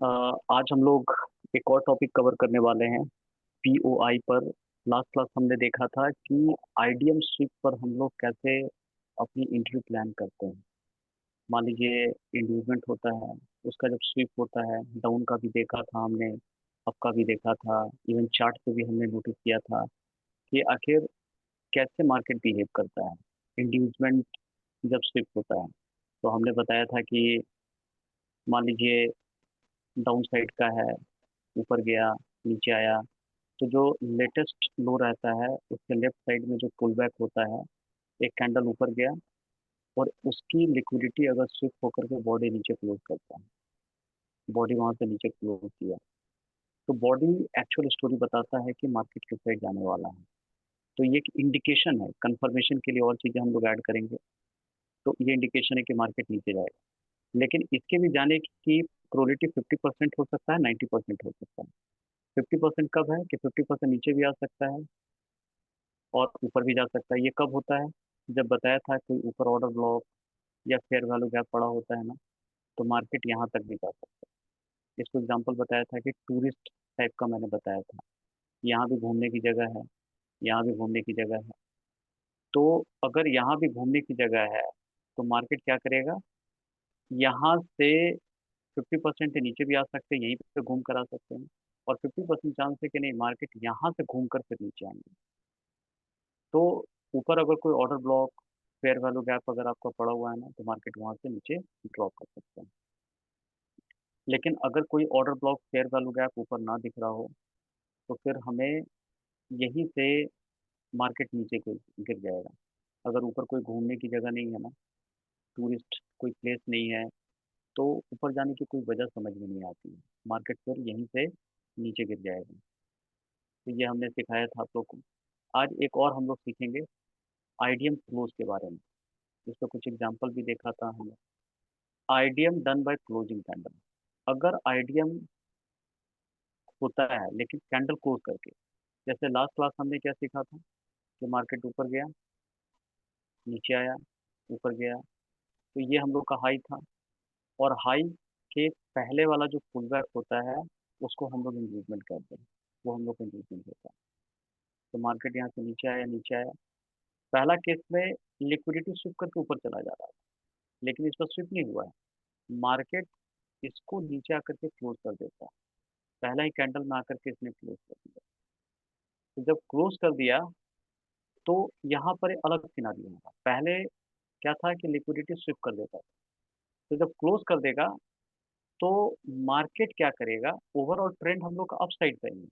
आज हम लोग एक और टॉपिक कवर करने वाले हैं पीओआई पर। लास्ट क्लास हमने देखा था कि आईडीएम स्विप पर हम लोग कैसे अपनी एंट्री प्लान करते हैं। मान लीजिए इंड्यूसमेंट होता है, उसका जब स्विप होता है, डाउन का भी देखा था हमने, अप का भी देखा था, इवन चार्ट पे भी हमने नोटिस किया था कि आखिर कैसे मार्केट बिहेव करता है इंड्यूसमेंट जब स्विप होता है। तो हमने बताया था कि मान लीजिए डाउन साइड का है, ऊपर गया, नीचे आया, तो जो लेटेस्ट लो रहता है उसके लेफ्ट साइड में जो पुल बैक होता है, एक कैंडल ऊपर गया और उसकी लिक्विडिटी अगर स्विफ्ट होकर के बॉडी नीचे क्लोज करता है, बॉडी वहां से नीचे क्लोज किया, तो बॉडी एक्चुअल स्टोरी बताता है कि मार्केट किस साइड जाने वाला है। तो ये एक इंडिकेशन है, कंफर्मेशन के लिए और चीजें हम लोग ऐड करेंगे। तो ये इंडिकेशन है कि मार्केट नीचे जाएगा, लेकिन इसके भी जाने की प्रोबेबिलिटी 50% हो सकता है, 90% हो सकता है। 50% कब है कि 50% नीचे भी आ सकता है और ऊपर भी जा सकता है। ये कब होता है? जब बताया था कोई ऊपर ऑर्डर ब्लॉक या फेयर वैल्यू गैप पड़ा होता है ना, तो मार्केट यहाँ तक भी जा सकता है। इसको एग्जांपल बताया था कि टूरिस्ट टाइप का मैंने बताया था, यहाँ भी घूमने की जगह है, यहाँ भी घूमने की जगह है। तो अगर यहाँ भी घूमने की जगह है तो मार्केट क्या करेगा, यहाँ से 50% नीचे भी आ सकते हैं, यहीं पे घूम कर आ सकते हैं, और 50% चांस है कि नहीं मार्केट यहाँ से घूम कर फिर नीचे आएंगे। तो ऊपर अगर कोई order block, fair value gap अगर आपका पड़ा हुआ है ना, तो मार्केट वहां से नीचे ड्रॉप कर सकता है। लेकिन अगर कोई order block, fair value gap ऊपर ना दिख रहा हो, तो फिर हमें यहीं से मार्केट नीचे गिर जाएगा। अगर ऊपर कोई घूमने की जगह नहीं है ना, टूरिस्ट कोई प्लेस नहीं है, तो ऊपर जाने की कोई वजह समझ में नहीं आती है, मार्केट फिर यहीं से नीचे गिर जाएगा। तो ये हमने सिखाया था आप लोग को। आज एक और हम लोग सीखेंगे आईडीएम क्लोज के बारे में। इसका कुछ एग्जांपल भी देखा था हमने। IDM done by closing candle. अगर आईडीएम होता है लेकिन कैंडल क्लोज करके, जैसे लास्ट क्लास हमने क्या सीखा था कि मार्केट ऊपर गया, नीचे आया, ऊपर गया, तो ये हम लोग का हाई था। और हाई के पहले वाला जो पुल बैक होता है उसको हम लोग इंक्रीजमेंट कहते हैं, वो हम लोग का इंक्रीजमेंट होता है। तो मार्केट यहाँ से नीचे आया, नीचे आया, पहला केस में लिक्विडिटी स्विप करके ऊपर चला जा रहा है, लेकिन इस पर स्विप नहीं हुआ है। मार्केट इसको नीचे आकर के क्लोज कर देता है, पहला ही कैंडल में आकर के इसने क्लोज कर दिया। तो जब क्लोज कर दिया तो यहाँ पर एक अलग सिनारियो होगा। पहले क्या था कि लिक्विडिटी स्विप कर देता था, तो जब क्लोज कर देगा तो मार्केट क्या करेगा, ओवरऑल ट्रेंड हम लोग का अप साइड पे ही है,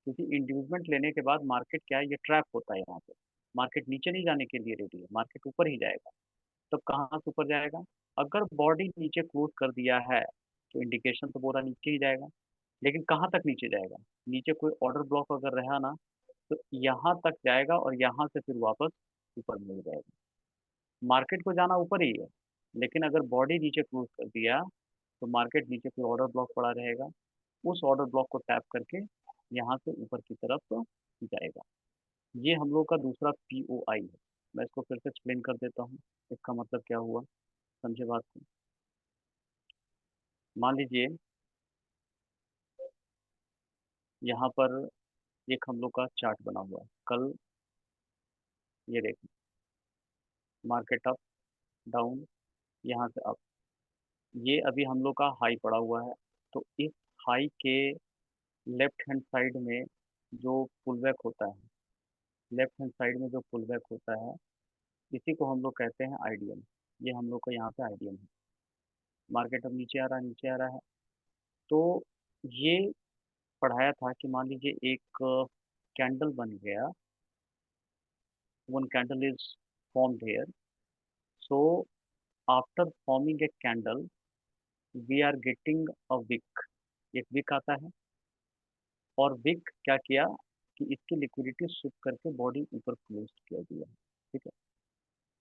क्योंकि इंड्यूसमेंट लेने के बाद मार्केट क्या है, ये ट्रैप होता है यहाँ पे। मार्केट नीचे नहीं जाने के लिए रेडी है, मार्केट ऊपर ही जाएगा। तब कहाँ से ऊपर जाएगा? अगर बॉडी नीचे क्लोज कर दिया है तो इंडिकेशन तो पूरा नीचे ही जाएगा, लेकिन कहाँ तक नीचे जाएगा? नीचे कोई ऑर्डर ब्लॉक अगर रहा ना, तो यहाँ तक जाएगा और यहाँ से फिर वापस ऊपर मिल जाएगा। मार्केट को जाना ऊपर ही है, लेकिन अगर बॉडी नीचे क्लोज कर दिया तो मार्केट नीचे कोई ऑर्डर ब्लॉक पड़ा रहेगा, उस ऑर्डर ब्लॉक को टैप करके यहाँ से ऊपर की तरफ तो जाएगा। ये हम लोग का दूसरा पीओआई है। मैं इसको फिर से एक्सप्लेन कर देता हूँ, इसका मतलब क्या हुआ, समझे बात को। मान लीजिए यहाँ पर एक हम लोग का चार्ट बना हुआ है कल, ये देखिए, मार्केट अप, डाउन, यहाँ से अप, ये अभी हम लोग का हाई पड़ा हुआ है। तो इस हाई के लेफ्ट हैंड साइड में जो पुल बैक होता है, लेफ्ट हैंड साइड में जो पुल बैक होता है, इसी को हम लोग कहते हैं आईडीएम। ये हम लोग का यहाँ पे आईडीएम है। मार्केट अब नीचे आ रहा है, नीचे आ रहा है। तो ये पढ़ाया था कि मान लीजिए एक कैंडल बन गया, one candle is formed here, so after forming a candle we are getting a wick, एक विक आता है। और विक क्या किया कि इसकी लिक्विडिटी शिफ्ट करके बॉडी ऊपर क्लोज किया दिया। ठीक है,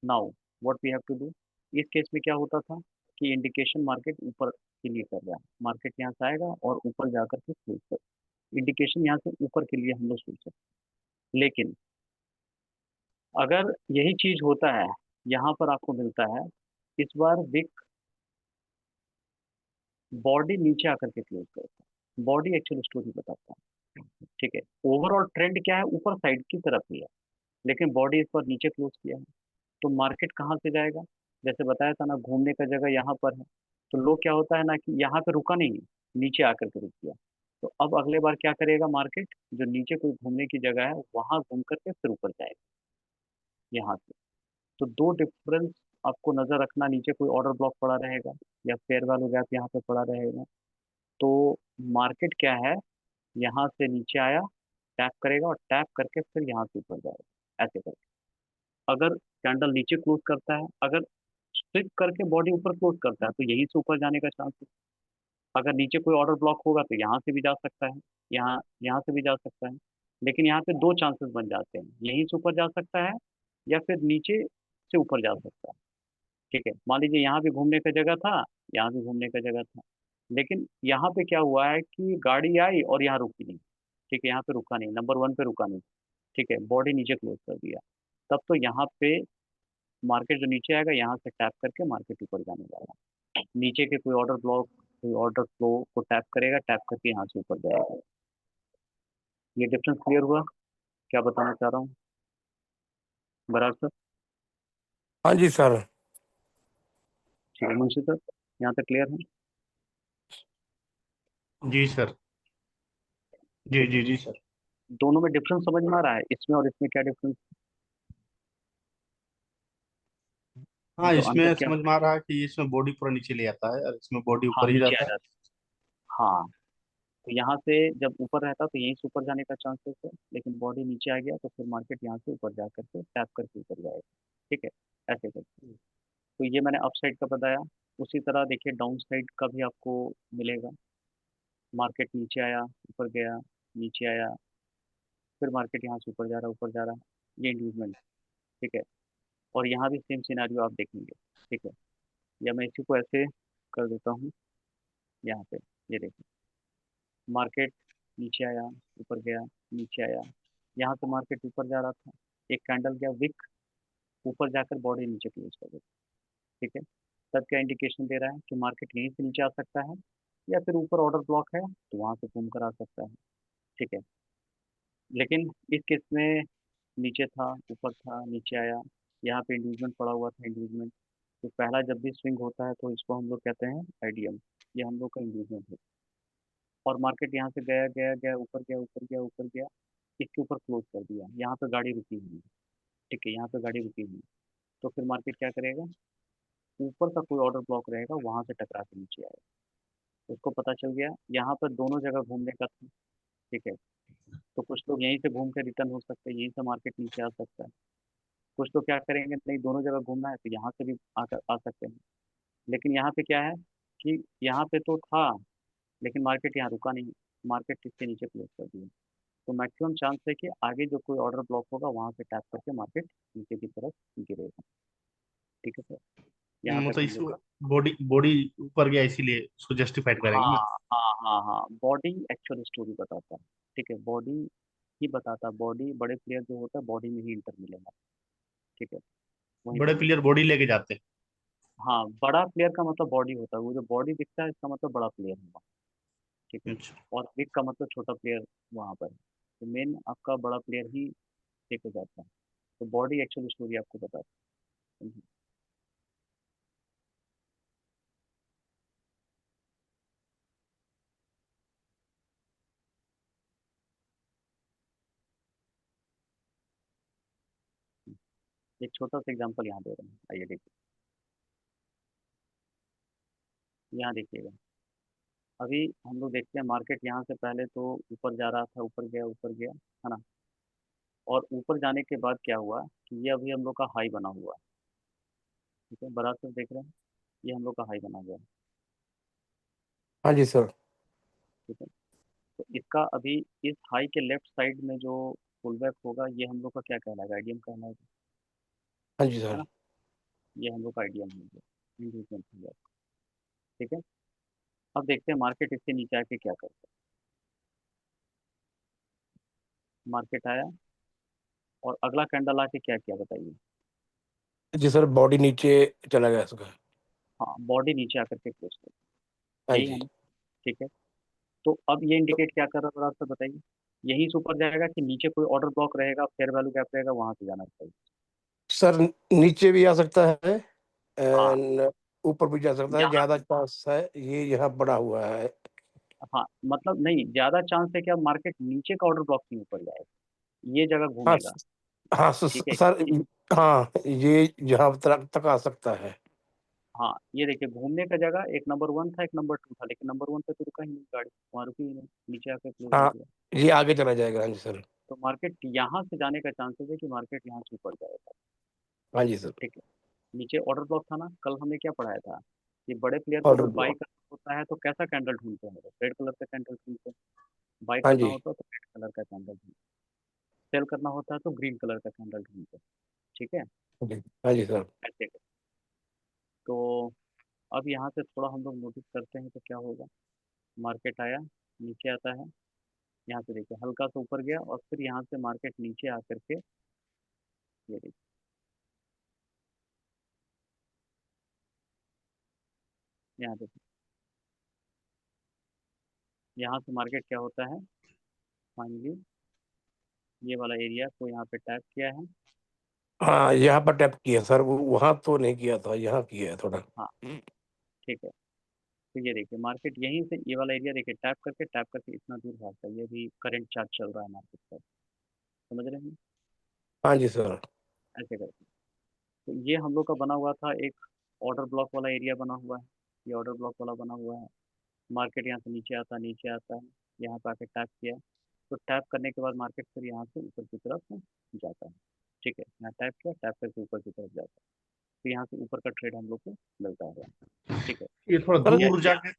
now what we have to do. इस केस में क्या होता था कि इंडिकेशन मार्केट ऊपर के लिए कर रहा है, मार्केट यहाँ से आएगा और ऊपर जाकर के क्लोज कर, इंडिकेशन यहाँ से ऊपर के लिए हम लोग सोच सकते हैं। लेकिन अगर यही चीज होता है, यहाँ पर आपको मिलता है, इस बार विक बॉडी नीचे आकर के क्लोज करता है, बॉडी एक्चुअल स्टोरी बताता है। ठीक है, ओवरऑल ट्रेंड क्या है, ऊपर साइड की तरफ ही है, लेकिन बॉडी इस पर नीचे क्लोज किया है। तो मार्केट कहाँ से जाएगा? जैसे बताया था ना, घूमने का जगह यहाँ पर है। तो लोग क्या होता है ना कि यहाँ पे रुका नहीं, नीचे आकर के रुक गया। तो अब अगले बार क्या करेगा मार्केट, जो नीचे कोई घूमने की जगह है वहां घूम करके फिर ऊपर जाएगा यहाँ से। तो दो डिफरेंस आपको नजर रखना, नीचे कोई ऑर्डर ब्लॉक पड़ा रहेगा या फेयर वैल्यू गैप यहाँ पे पड़ा रहेगा। तो मार्केट क्या है, यहाँ से नीचे आया, टैप करेगा और टैप करके फिर यहाँ से ऊपर जाएगा, ऐसे करके। अगर कैंडल नीचे क्लोज करता है, अगर स्ट्रिप करके बॉडी ऊपर क्लोज करता है तो यहीं से ऊपर जाने का चांस है। अगर नीचे कोई ऑर्डर ब्लॉक होगा तो यहाँ से भी जा सकता है, यहाँ यहाँ से भी जा सकता है। लेकिन यहाँ पे दो चांसेस बन जाते हैं, यहीं से ऊपर जा सकता है या फिर नीचे से ऊपर जा सकता है। ठीक है, मान लीजिए यहाँ भी घूमने का जगह था, यहाँ भी घूमने का जगह था, लेकिन यहाँ पे क्या हुआ है कि गाड़ी आई और यहाँ रुकी नहीं। ठीक है, यहाँ पे रुका नहीं, नंबर वन पे रुका नहीं। ठीक है, बॉडी नीचे क्लोज कर दिया। तब तो यहाँ पे मार्केट जो नीचे आएगा, यहाँ से टैप करके मार्केट ऊपर जाने वाला है। नीचे के कोई ऑर्डर ब्लॉक, कोई ऑर्डर फ्लो को टैप करेगा, टैप करके यहाँ से ऊपर जाएगा। ये डिफरेंस क्लियर हुआ? क्या बताना चाह रहा हूँ, बराबर सर? हाँ जी सर। ठीक है मुंशी सर, यहाँ तक क्लियर है? जी सर। जी ठीक है, जी जी सर। दोनों में डिफरेंस समझ में आ रहा है, इसमें और इसमें क्या डिफरेंस, हाँ, जो अंतर इसमें क्या? समझ में आ रहा है कि इसमें बॉडी पूरा नीचे ले आता है और इसमें बॉडी हाँ ऊपर ही नीचे आ जाता है। जाता है, हाँ। तो यहाँ से जब ऊपर रहता तो यहीं से ऊपर जाने का चांसेस है, लेकिन बॉडी नीचे आ गया तो फिर मार्केट यहाँ से ऊपर जा करके टैप करके ऊपर जाएगा। ठीक है, ऐसे करके। तो ये मैंने अप साइड का बताया। उसी तरह देखिए डाउन साइड का भी आपको मिलेगा। मार्केट नीचे आया, ऊपर गया, नीचे आया, फिर मार्केट यहाँ से ऊपर जा रहा, ऊपर जा रहा, ये इंडिविजुअल। ठीक है, और यहाँ भी सेम सिनेरियो आप देखेंगे। ठीक है, या मैं इसी को ऐसे कर देता हूँ यहाँ पे। ये देखिए, मार्केट नीचे आया, ऊपर गया, नीचे आया, यहाँ से मार्केट ऊपर जा रहा था, एक कैंडल गया विक, ऊपर जाकर बॉडी नीचे क्लोज कर देता। ठीक है, तब क्या इंडिकेशन दे रहा है कि मार्केट यहीं से नीचे आ सकता है, या फिर ऊपर ऑर्डर ब्लॉक है तो वहां से घूम कर आ सकता है। ठीक है, लेकिन इस केस में नीचे था, ऊपर था, नीचे आया, यहाँ पे इंडिविजुअल पड़ा हुआ था, इंडिविजुअल। तो पहला जब भी स्विंग होता है तो इसको हम लोग कहते हैं आइडियम, ये हम लोग का इंडिविजुअल है। और मार्केट यहाँ से गया गया गया, ऊपर गया, ऊपर गया, ऊपर गया, इसके ऊपर क्लोज कर दिया, यहाँ पे गाड़ी रुकी हुई है। ठीक है, यहाँ पे गाड़ी रुकी हुई है। तो फिर मार्केट क्या करेगा, ऊपर का कोई ऑर्डर ब्लॉक रहेगा वहां से टकरा के नीचे आएगा। उसको पता चल गया यहाँ पर दोनों जगह घूमने का था। ठीक है, तो कुछ लोग यहीं से घूम के रिटर्न हो सकते हैं, यहीं से मार्केट नीचे आ सकता है। कुछ लोग क्या करेंगे, नहीं दोनों जगह घूमना है तो यहाँ से भी आकर आ सकते हैं। लेकिन यहाँ पे क्या है कि यहाँ पे तो था, लेकिन मार्केट यहाँ रुका नहीं, मार्केट इसके नीचे क्लोज कर दिया। तो मैक्सिमम चांस है कि आगे जो कोई ऑर्डर ब्लॉक होगा वहां से टैप करके मार्केट नीचे की तरफ गिरेगा। ठीक है सर, यहाँ तक मतलब हम इस लोग का। बॉडी बॉडी ऊपर गया इसीलिए उसको जस्टिफाइड करेंगे ना। हाँ हाँ हाँ हाँ, बॉडी एक्चुअल स्टोरी बताता है। ठीक है, बॉडी ही बताता है, बॉडी बड़े प्लेयर जो होता है बॉडी में ही इंटर मिलेगा। ठीक है, वहीं पे बड़े प्लेयर मिलेगा। बॉडी लेके जाते हैं। हाँ, बड़ा प्लेयर का मतलब बॉडी होता है, वो जो बॉडी दिखता है इसका मतलब बड़ा प्लेयर होगा। ठीक है, अच्छा। और बिग का मतलब छोटा प्लेयर वहाँ पर है। तो मेन आपका बड़ा प्लेयर ही टेक हो जाता है। तो बॉडी एक्चुअल स्टोरी आपको बताता है। एक छोटा सा एग्जांपल यहाँ दे रहे हैं, आइए देखिए। यहाँ देखिएगा, अभी हम लोग देखते हैं मार्केट यहाँ से पहले तो ऊपर जा रहा था, ऊपर गया है ना। और ऊपर जाने के बाद क्या हुआ कि ये अभी हम लोग का हाई बना हुआ है। ठीक है, बराबर देख रहे हैं, ये हम लोग का हाई बना हुआ है। हाँ जी सर। ठीक है, तो इसका अभी इस हाई के लेफ्ट साइड में जो पुल बैक होगा ये हम लोग का क्या कहलाएगा, आइडियम कहलाएगा। हाँ जी है सर। ना, ये हम लोग का आइडियम हो गया, इंडिविजुअल हो गया। ठीक है, अब देखते हैं मार्केट इसके नीचे आके क्या करता है। मार्केट आया और अगला कैंडल आके क्या किया बताइए। जी सर, बॉडी नीचे चला गया इसका। हाँ, बॉडी नीचे आकर के क्लोज कर, हाँ यही है जी। ना? ठीक है। तो अब ये तो इंडिकेट क्या कर रहा है, आप तो बताइए। यहीं से ऊपर जाएगा कि नीचे कोई ऑर्डर ब्लॉक रहेगा, फेयर वैल्यू गैप रहेगा, वहां से जाना चाहिए? सर नीचे भी आ सकता है हाँ, एंड ऊपर भी जा सकता है, यहाँ ज्यादा चांस है ये यहाँ बड़ा हुआ है। हाँ, मतलब नहीं, ज्यादा चांस है कि मार्केट नीचे का ऑर्डर ब्लॉक नहीं ऊपर जाएगा, ये जगह हाँ घूमेगा। हाँ ठीक है। सर। हाँ ये यहाँ तक आ सकता है। हाँ, ये देखिए घूमने का जगह एक नंबर वन था, एक नंबर टू था, लेकिन नंबर वन पे तो रुका ही नहीं गाड़ी, वहाँ रुकी ही नहीं, नीचे आकर क्लोज हो हाँ गया। ये आगे चला जाएगा। हाँ जी सर। तो मार्केट यहाँ से जाने का चांसेस है कि मार्केट यहाँ से ऊपर जाएगा। हाँ जी सर। ठीक है। नीचे ऑर्डर ब्लॉक था ना, कल हमने क्या पढ़ाया था कि बड़े प्लेयर को ऑर्डर अगर बाई ब्लॉक। करना होता है तो कैसा कैंडल ढूंढते हैं, रेड कलर का कैंडल ढूंढते हैं। बाई हाँ करना जी। होता है तो रेड कलर का कैंडल ढूंढते हैं। सेल करना होता है तो ग्रीन कलर का कैंडल ढूंढते हैं। ठीक है। हाँ जी। हाँ जी सर। ऐसे तो अब यहाँ से थोड़ा हम लोग नोटिस करते हैं तो क्या होगा। मार्केट आया, नीचे आता है, यहाँ से देखिए हल्का सा ऊपर गया और फिर यहाँ से मार्केट नीचे आकर के, ये देखिए यहाँ देखिए, यहाँ से मार्केट क्या होता है, फाइनली ये वाला एरिया को यहाँ पे टैप किया है। हाँ यहाँ पर टैप किया सर, वो वहाँ तो नहीं किया था, यहाँ किया है थोड़ा। हाँ, ठीक है। तो ये देखिए मार्केट यहीं से ये वाला एरिया देखिए टैप करके इतना दूर भागता है, ये भी करंट चार्ट चल रहा है मार्केट पर, समझ रहे हैं? हाँ जी सर। ऐसे करके तो ये हम लोग का बना हुआ था एक ऑर्डर ब्लॉक वाला एरिया बना हुआ है, ये ऑर्डर ब्लॉक वाला बना हुआ है। मार्केट यहाँ से नीचे आता है, यहाँ पे आके टैप किया, तो टैप करने के बाद मार्केट फिर यहाँ से ऊपर की तरफ जाता है। ठीक है, यहाँ टैप किया, टैप करके ऊपर की तरफ जाता है, तो यहाँ से ऊपर का ट्रेड हम लोग को मिलता है। ठीक है। ये थोड़ा सर दूर जाके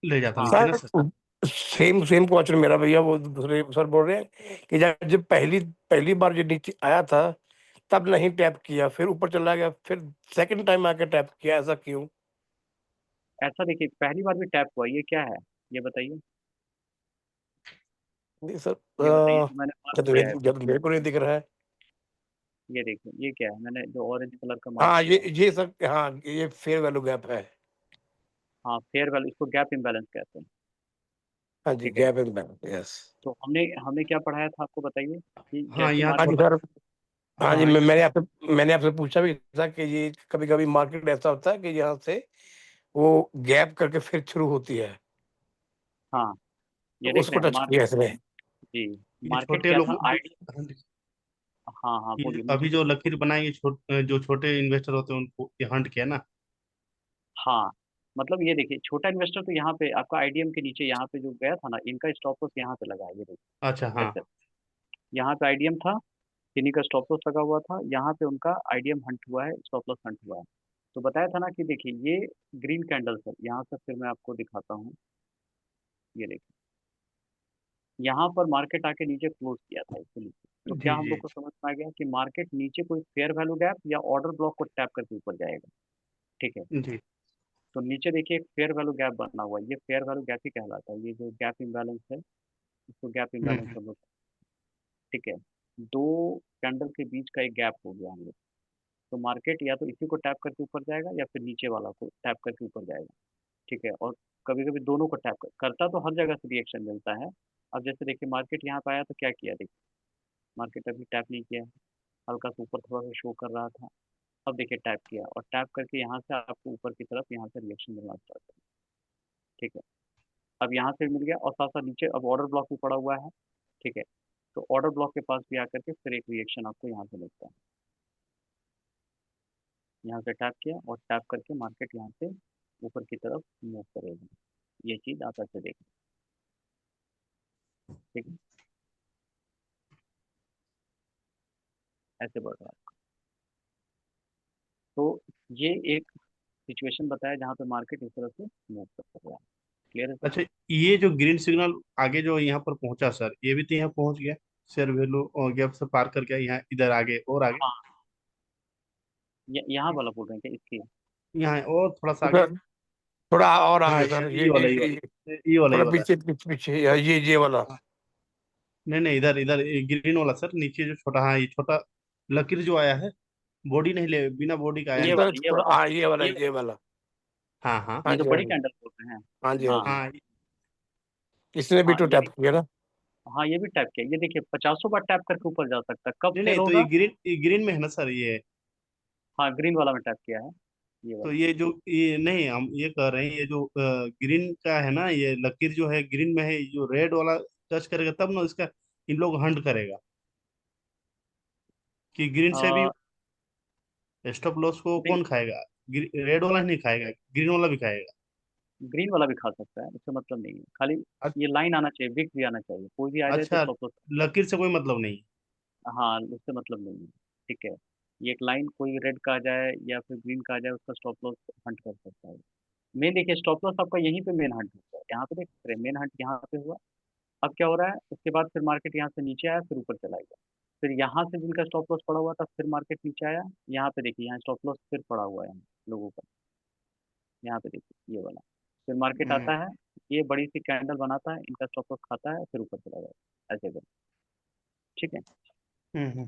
ले जाता हाँ, नीचे ना sir sir. Same same question मेरा भैया, वो दूसरे सर बोल रहे हैं कि जब जब पहली पहली बार जो नीचे आया था तब नहीं टैप किया, फिर ऊपर चला गया, फिर सेकंड टाइम आके टैप किया, ऐसा क्यों? ऐसा देखिए पहली बार भी टैप हुआ, ये क्या है, ये बताइए। नहीं सर ये बताइए जो मैंने मार्क किया है, जब मेरे को नहीं दिख रहा है। ये देखिए ये क्या है, मैंने जो ऑरेंज कलर का मार्क हाँ किया है। ये सर, हाँ ये फेयर वैल्यू गैप है। हाँ, फेयर वैल्यू, इसको गैप इम्बैलेंस कहते हैं। हाँ जी, ठीक है। Gap imbalance, yes. तो हमने हमने क्या पढ़ाया था आपको बताइए, कि हाँ जैसे यहाँ हाँ जी मार्केट, सर। हाँ जी, हाँ मैंने आपसे पूछा भी था कि ये कभी कभी मार्केट ऐसा होता है कि यहाँ से वो गैप करके फिर शुरू होती है, हाँ, तो ये देख रहे उसको हैं टच किया इसने। जी, ये मार्केट छोटे क्या था लोगों आईडी। हाँ हाँ, ये बोलिए, मुझे अभी जो लकीर बनाएंगे जो छोटे इन्वेस्टर होते हैं उनको ये हंट किया ना। हाँ, मतलब ये देखिए छोटा इन्वेस्टर तो यहाँ पे आपका आईडीएम के नीचे यहाँ पे जो गया था ना, इनका स्टॉप लॉस यहाँ पे लगा है, ये अच्छा देखिए हाँ। ऐसे। यहाँ पे आईडीएम था, इन्हीं का स्टॉप लॉस लगा हुआ था, यहाँ पे उनका आईडीएम हंट हुआ है, स्टॉप लॉस हंट हुआ है। तो बताया था ना कि देखिए ये ग्रीन कैंडल सर, यहाँ से फिर मैं आपको दिखाता हूँ, ये देखिए यहाँ पर मार्केट आके नीचे क्लोज किया था इसके नीचे। तो क्या जी हम जी लोग को समझ में आ गया कि मार्केट नीचे कोई फेयर वैल्यू गैप या ऑर्डर ब्लॉक को टैप करके ऊपर जाएगा। ठीक है। जी। तो नीचे देखिए एक फेयर वैल्यू गैप बना हुआ है, ये फेयर वैल्यू गैप ही कहलाता है, ये जो गैप इम्बैलेंस है इसको गैप इम्बैलेंस हम्म। हम लोग। ठीक है। दो कैंडल के बीच का एक गैप हो गया हम लोग। तो मार्केट या तो इसी को टैप करके ऊपर जाएगा या फिर नीचे वाला को टैप करके ऊपर जाएगा। ठीक है। और कभी कभी दोनों को टैप करता तो हर जगह से रिएक्शन मिलता है। अब जैसे देखिए मार्केट यहाँ पे आया तो क्या किया, देखिए मार्केट अभी टैप नहीं किया है, हल्का सा ऊपर थोड़ा सा शो कर रहा था। अब देखिए टैप किया और टैप करके यहाँ से आपको ऊपर की तरफ यहाँ से रिएक्शन मिलना स्टार्ट कर। ठीक है। अब यहाँ से मिल गया और साथ साथ नीचे अब ऑर्डर ब्लॉक भी पड़ा हुआ है। ठीक है। तो ऑर्डर ब्लॉक के पास भी आकर के फिर एक रिएक्शन आपको यहाँ से मिलता है। यहाँ से टैप किया और टैप करके मार्केट यहाँ से ऊपर की तरफ मूव करेगा, ये चीज़ आप ऐसे देखें। ठीक है, ऐसे बढ़ रहा है। तो ये एक सिचुएशन बताया जहाँ पे मार्केट इस तरह से मूव कर रहा है। क्लियर है सर? अच्छा, ये जो ग्रीन सिग्नल आगे जो यहाँ पर पहुंचा सर, ये भी तो यहाँ पहुंच गया। शेयर वैल्यू और गैप से पार कर गया, यहाँ इधर आगे और आगे। हाँ, यहाँ वाला बोल रहे हैं क्या इसकी? यहाँ है और थोड़ा सा आगे। सर थोड़ा और हाँ आगे सर, ये वाला ये वाला ये वाला ये थोड़ा वाला। पीछे पीछे पीछे, ये वाला। हाँ, नहीं नहीं, इधर इधर ग्रीन वाला सर, नीचे जो छोटा, हाँ ये छोटा लकीर जो आया है, बॉडी नहीं ले, बिना बॉडी का आया ये नीचे। सर वाला, ये थोड़ा वाला, हाँ, ये वाला ये ये वाला। हाँ हाँ हाँ ये जो जी, हाँ बड़ी जी। कैंडल बोलते हैं। हाँ जी, हाँ हाँ जी। हाँ इसने भी हाँ, तो ये टैप भी। किया ना? हाँ, ये भी टैप किया। ये देखिए 50 बार टैप करके ऊपर जा सकता है। कब नहीं फेल नहीं, तो ये होगा? ग्रीन, ये ग्रीन में है ना सर ये। हाँ, ग्रीन वाला में टैप किया है, ये तो वाला। ये जो, ये नहीं, हम ये कह रहे हैं, ये जो ग्रीन का है ना, ये लकीर जो है ग्रीन में है, जो रेड वाला टच करेगा तब ना इसका, इन लोग हंट करेगा कि ग्रीन से भी आ, स्टॉप लॉस को नहीं, कौन खाएगा। रेड वाला ही नहीं खाएगा, ग्रीन वाला भी खाएगा। ग्रीन वाला भी खा सकता है, उससे मतलब नहीं है। खाली अ- ये लाइन आना चाहिए, विक भी आना चाहिए, कोई भी आ जाए तो अच्छा, स्टॉप लॉस। लकीर से कोई मतलब नहीं। हाँ, उससे मतलब नहीं है। ठीक है, ये एक लाइन कोई रेड का आ जाए या फिर ग्रीन का आ जाए, उसका स्टॉप लॉस हंट कर सकता है। मेन देखिए, स्टॉप लॉस आपका यहीं पे मेन हंट होता है। यहाँ पे देख रहे हैं, मेन हंट यहाँ पे हुआ। अब क्या हो रहा है, उसके बाद फिर मार्केट यहाँ से नीचे आया, फिर ऊपर चला गया। फिर यहाँ से जिनका स्टॉप लॉस पड़ा हुआ था, फिर मार्केट नीचे आया। यहाँ पे देखिए, यहाँ स्टॉप लॉस फिर पड़ा हुआ है लोगों का। यहाँ पे देखिए, ये वाला। फिर मार्केट हम्म आता है, ये बड़ी सी कैंडल बनाता है, इनका स्टॉप लॉस खाता है, फिर ऊपर चला जाता है, ऐसे कर। ठीक है। हम्म।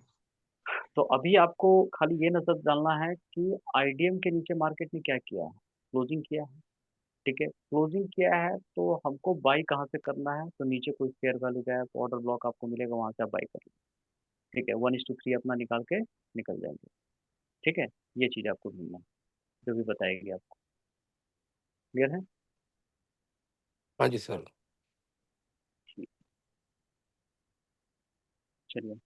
तो अभी आपको खाली ये नजर डालना है कि आईडीएम के नीचे मार्केट ने क्या किया है, क्लोजिंग किया है। ठीक है, क्लोजिंग किया है तो हमको बाई कहाँ से करना है, तो नीचे कोई फेयर वैल्यू गया है तो ऑर्डर ब्लॉक आपको मिलेगा, वहां से आप बाई कर लो। ठीक है, 1:3 अपना निकाल के निकल जाएंगे। ठीक है, ये चीज़ आपको ढूंढना है, जो भी बताएगी आपको। क्लियर है? हाँ जी सर। ठीक। चलिए,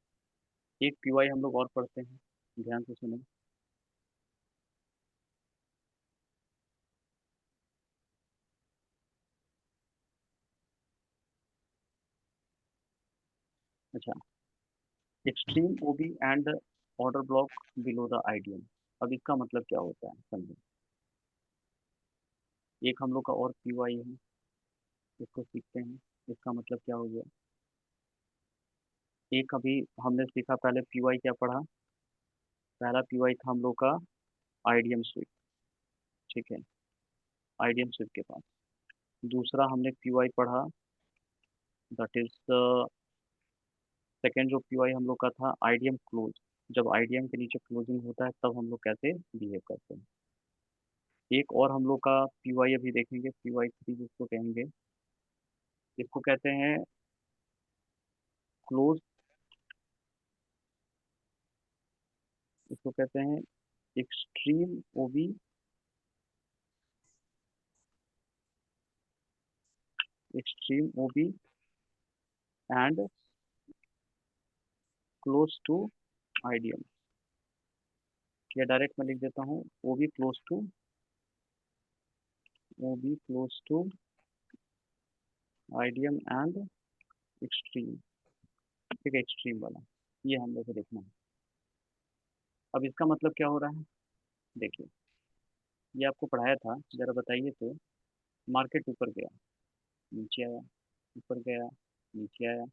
एक पीवाई हम लोग और पढ़ते हैं, ध्यान से सुने। अच्छा, extreme OB and order block below the IDM. अब इसका मतलब क्या होता है समझो। एक हम लोग का और पीवाई है, इसको सीखते हैं। इसका मतलब क्या हो गया। एक अभी हमने सीखा, पहले पीवाई क्या पढ़ा। पहला पीवाई था हम लोग का आईडीएम स्विच। ठीक है, आईडीएम स्विच के पास। दूसरा हमने पीवाई पढ़ा, दैट इज सेकेंड जो पीवाई हम लोग का था आईडीएम क्लोज। जब आईडीएम के नीचे क्लोजिंग होता है तब हम लोग कैसे बिहेव करते हैं। एक और हम लोग का पीवाई अभी देखेंगे, पीवाई 3 जिसको कहेंगे। इसको कहते हैं क्लोज, इसको कहते हैं extreme OB extreme OB and close to IDM. या डायरेक्ट मैं लिख देता हूँ, OB close to, OB close to IDM and extreme. ठीक है, एक्सट्रीम वाला, ये हम लोग को देखना है। अब इसका मतलब क्या हो रहा है, देखिए। ये आपको पढ़ाया था, जरा बताइए तो। मार्केट ऊपर गया, नीचे आया, ऊपर गया, नीचे आया,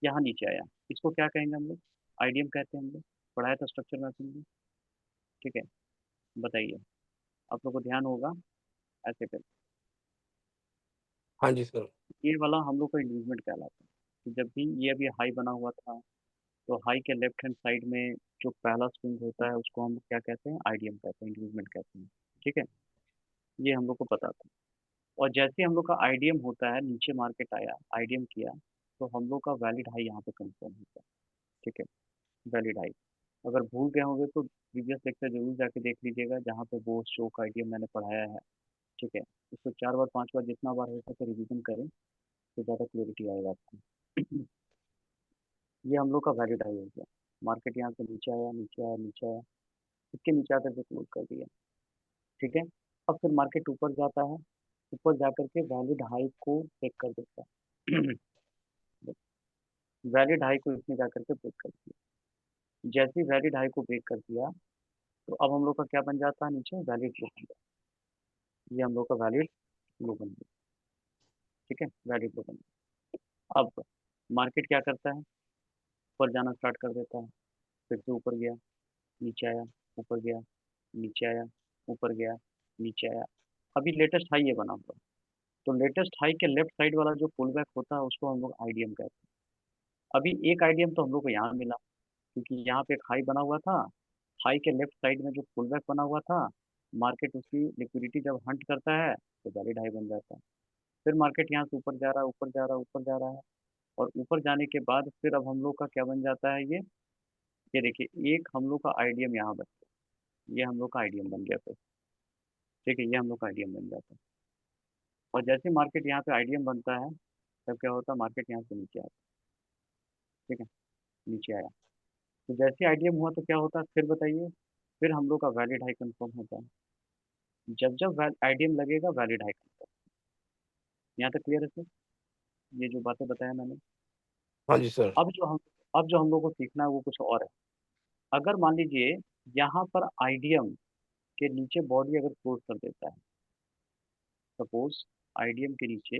यहाँ नीचे आया। इसको क्या कहेंगे हम लोग, आईडीएम कहते हैं हम लोग। पढ़ाया था स्ट्रक्चर में अपन ने। ठीक है, बताइए, आप लोग को ध्यान होगा, ऐसे कर। हाँ जी सर। ये वाला हम लोग का इंड्यूसमेंट कहलाता है। कि जब भी ये अभी हाई बना हुआ था, तो हाई के लेफ्ट हैंड साइड में जो पहला स्विंग होता है उसको हम लोग क्या कहते हैं, आईडीएम कहते हैं, इंड्यूसमेंट कहते हैं। ठीक है, ये हम लोग को पता था। और जैसे हम लोग का आईडीएम होता है, नीचे मार्केट आया, आईडीएम किया, तो हम लोग का वैलिड हाई यहाँ पे कंफर्म होता है। ठीक है, वैलिड हाई। अगर भूल गए होंगे तो प्रीवियस लेक्चर जरूर जाके देख लीजिएगा, जहाँ पे वो शो का आईडीएम मैंने पढ़ाया है। ठीक है, इसको 4 बार 5 बार जितना बार हो सके रिवीजन करें, तो ज़्यादा क्लियरिटी आएगा आपको। ये हम लोग का वैलिड हाई हो गया। मार्केट यहाँ से नीचे आया, नीचे आया, नीचे आया, इसके नीचे आकर के क्लोज कर दिया। ठीक है, अब फिर मार्केट ऊपर जाता है, ऊपर जाकर के वैलिड हाई को ब्रेक कर देता है। वैलिड हाई को इसने जाकर के ब्रेक कर दिया। जैसे ही वैलिड हाई को ब्रेक कर दिया, तो अब हम लोग का क्या बन जाता है, नीचे वैलिड लो बन जाता है। ये हम लोग का वैलिड लो बन गया। ठीक है, वैलिड लो बन गया। अब मार्केट क्या करता है, ऊपर जाना स्टार्ट कर देता है। फिर से ऊपर गया, नीचे आया, ऊपर गया, नीचे आया, ऊपर गया, नीचे आया। अभी लेटेस्ट हाई ये बना हुआ है। तो लेटेस्ट हाई के लेफ्ट साइड वाला जो पुल बैक होता है उसको हम लोग आईडीएम कहते हैं। अभी एक आईडीएम तो हम लोग को यहाँ मिला, क्योंकि यहाँ पे एक हाई बना हुआ था। हाई के लेफ्ट साइड में जो पुल बैक बना हुआ था, मार्केट उसकी लिक्विडिटी जब हंट करता है तो वैलिड हाई बन जाता है। फिर मार्केट यहाँ से ऊपर जा रहा है, ऊपर जा रहा है, ऊपर जा रहा है, और ऊपर जाने के बाद फिर अब हम लोग का क्या बन जाता है, ये देखिए एक हम लोग का आईडीएम यहाँ बन गया, ये हम लोग का आईडीएम बन गया फिर। ठीक है, ये हम लोग का आईडीएम बन जाता है। और जैसे मार्केट यहाँ पे आईडीएम बनता है तब क्या होता है, मार्केट यहाँ से नीचे आता है। ठीक है, नीचे आया, तो जैसे आईडीएम हुआ तो क्या होता है फिर बताइए, फिर हम लोग का वैलिड हाई कंफर्म होता है। जब जब आईडीएम लगेगा वैलिड हाई कंफर्म। यहाँ तक क्लियर है सर, ये जो बातें बताया मैंने। हाँ जी सर। अब जो हम अब जो हम लोग को सीखना है वो कुछ और है। अगर मान लीजिए यहाँ पर आईडीएम के नीचे बॉडी अगर क्लोज कर देता है, सपोज आईडीएम के नीचे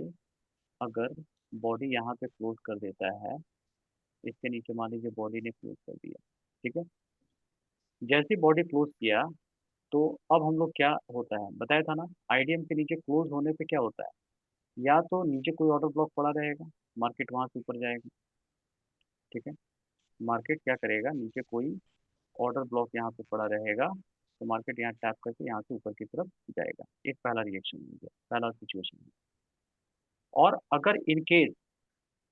अगर बॉडी यहाँ पे क्लोज कर देता है, इसके नीचे मान लीजिए बॉडी ने क्लोज कर दिया। ठीक है, जैसे बॉडी क्लोज किया तो अब हम लोग क्या होता है बताया था ना, आईडीएम के नीचे क्लोज होने पे क्या होता है, या तो नीचे कोई ऑर्डर ब्लॉक पड़ा रहेगा, मार्केट वहां से ऊपर जाएगा। ठीक है, मार्केट क्या करेगा, नीचे कोई ऑर्डर ब्लॉक यहाँ पे पड़ा रहेगा तो मार्केट यहाँ टैप करके यहाँ से ऊपर की तरफ जाएगा। एक पहला रिएक्शन हो गया, पहला सिचुएशन। और अगर इन केस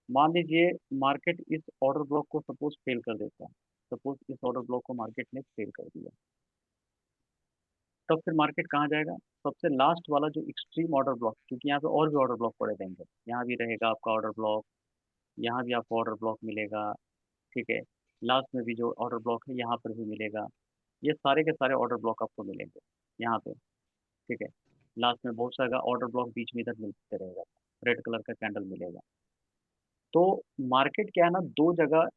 मान लीजिए मार्केट इस ऑर्डर ब्लॉक को सपोज फेल कर देता है, सपोज इस ऑर्डर ब्लॉक को मार्केट ने फेल कर दिया, तब फिर मार्केट कहाँ जाएगा, सबसे लास्ट वाला जो एक्सट्रीम ऑर्डर ब्लॉक, क्योंकि यहाँ पे और भी ऑर्डर ब्लॉक पड़े रहेंगे, यहाँ भी रहेगा आपका ऑर्डर ब्लॉक, यहाँ भी आपको ऑर्डर ब्लॉक मिलेगा। ठीक है, लास्ट में भी जो ऑर्डर ब्लॉक है यहाँ पर भी मिलेगा, ये सारे के सारे ऑर्डर ब्लॉक आपको मिलेंगे यहाँ पे। ठीक है, लास्ट में बहुत सारा ऑर्डर ब्लॉक बीच में इधर मिलते रहेगा, रेड कलर का कैंडल मिलेगा। तो मार्केट क्या है ना, दो जगह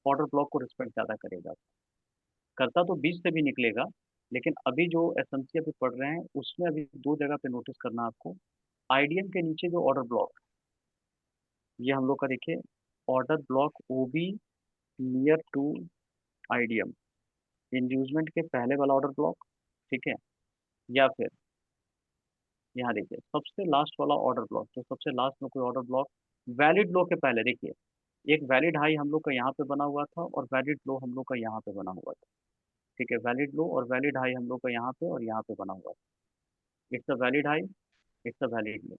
ऑर्डर ब्लॉक को रिस्पेक्ट ज़्यादा करेगा, करता तो बीच से भी निकलेगा, लेकिन अभी जो एसएमसी अभी पढ़ रहे हैं उसमें अभी दो जगह पे नोटिस करना आपको। आईडीएम के नीचे जो ऑर्डर ब्लॉक, ये हम लोग का देखिए order block OB near to IDM, inducement के पहले वाला ऑर्डर ब्लॉक। ठीक है, या फिर यहाँ देखिए सबसे लास्ट वाला ऑर्डर ब्लॉक, जो सबसे लास्ट में कोई ऑर्डर ब्लॉक वैलिड लो के पहले देखिए, एक वैलिड हाई हम लोग का यहाँ पे बना हुआ था और वैलिड लो हम लोग का यहाँ पे बना हुआ था। ठीक है, वैलिड लो और वैलिड हाई हम लोग का यहाँ पे और यहाँ पे बना हुआ था। It's a valid high, it's a valid low.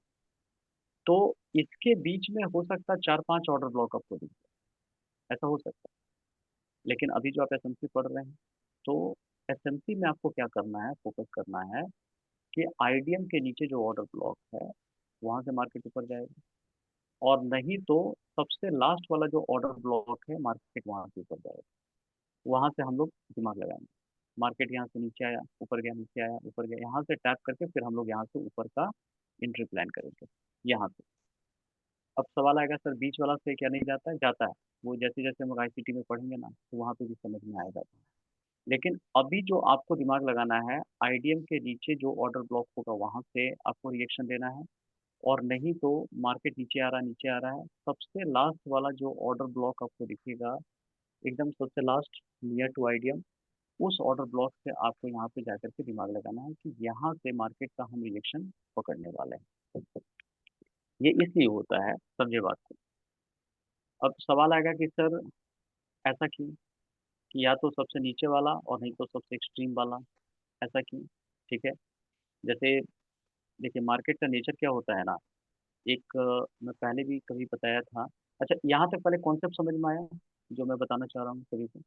तो इसके बीच में हो सकता है चार पांच ऑर्डर ब्लॉक आपको दिखे, ऐसा हो सकता है। लेकिन अभी जो आप एसएमसी पढ़ रहे हैं, तो एसएमसी में आपको क्या करना है, फोकस करना है कि आईडीएम के नीचे जो ऑर्डर ब्लॉक है वहां से मार्केट ऊपर जाएगा, और नहीं तो सबसे लास्ट वाला जो ऑर्डर ब्लॉक है मार्केट वहां से ऊपर जाएगा। वहां से हम लोग दिमाग लगाएंगे, मार्केट यहाँ से नीचे आया, ऊपर गया, नीचे आया, ऊपर गया, यहाँ से टैप करके फिर हम लोग यहाँ से ऊपर का एंट्री प्लान करेंगे यहाँ से। अब सवाल आएगा सर बीच वाला से क्या नहीं जाता है, जाता है। वो जैसे जैसे हम लोग आईसीटी में पढ़ेंगे ना तो वहाँ पे भी समझ में आएगा। लेकिन अभी जो आपको दिमाग लगाना है, आईडीएम के नीचे जो ऑर्डर ब्लॉक होगा वहां से आपको रिएक्शन देना है, और नहीं तो मार्केट नीचे आ रहा है, नीचे आ रहा है, सबसे लास्ट वाला जो ऑर्डर ब्लॉक आपको दिखेगा, एकदम सबसे लास्ट नियर टू आईडीएम, उस ऑर्डर ब्लॉक से आपको यहाँ पे जाकर के दिमाग लगाना है कि यहाँ से मार्केट का हम रिएक्शन पकड़ने वाले हैं। ये इसलिए होता है, समझे बात को। अब सवाल आएगा कि सर ऐसा क्यों, कि या तो सबसे नीचे वाला और नहीं तो सबसे एक्सट्रीम वाला, ऐसा क्यों। ठीक है, जैसे देखिए मार्केट का नेचर क्या होता है ना, एक मैं पहले भी कभी बताया था। अच्छा यहाँ तक पहले कॉन्सेप्ट समझ में आया जो मैं बताना चाह रहा हूँ सभी को,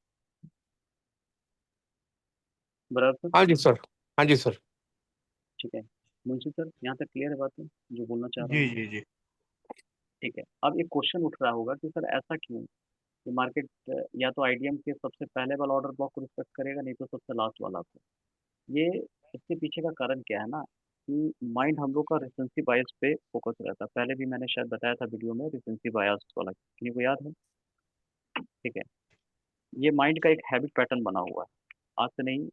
बराबर। हाँ जी सर। हाँ जी सर। ठीक है, मुंशी सर यहाँ तक क्लियर है बातें जो बोलना चाह रहा जी हूँ। जी जी। ठीक है, अब एक क्वेश्चन उठ रहा होगा कि सर ऐसा क्यों कि मार्केट या तो आईडीएम के सबसे पहले वाला ऑर्डर ब्लॉक को रिस्पेक्ट करेगा, नहीं तो सबसे लास्ट वाला को। ये इसके पीछे का कारण क्या है ना, कि माइंड हम लोग का रिसेंसी बायस पे फोकस रहता है। पहले भी मैंने शायद बताया था वीडियो में रिसेंसी बायस वाला, किसी को याद है। ठीक है, ये माइंड का एक हैबिट पैटर्न बना हुआ है, आज से नहीं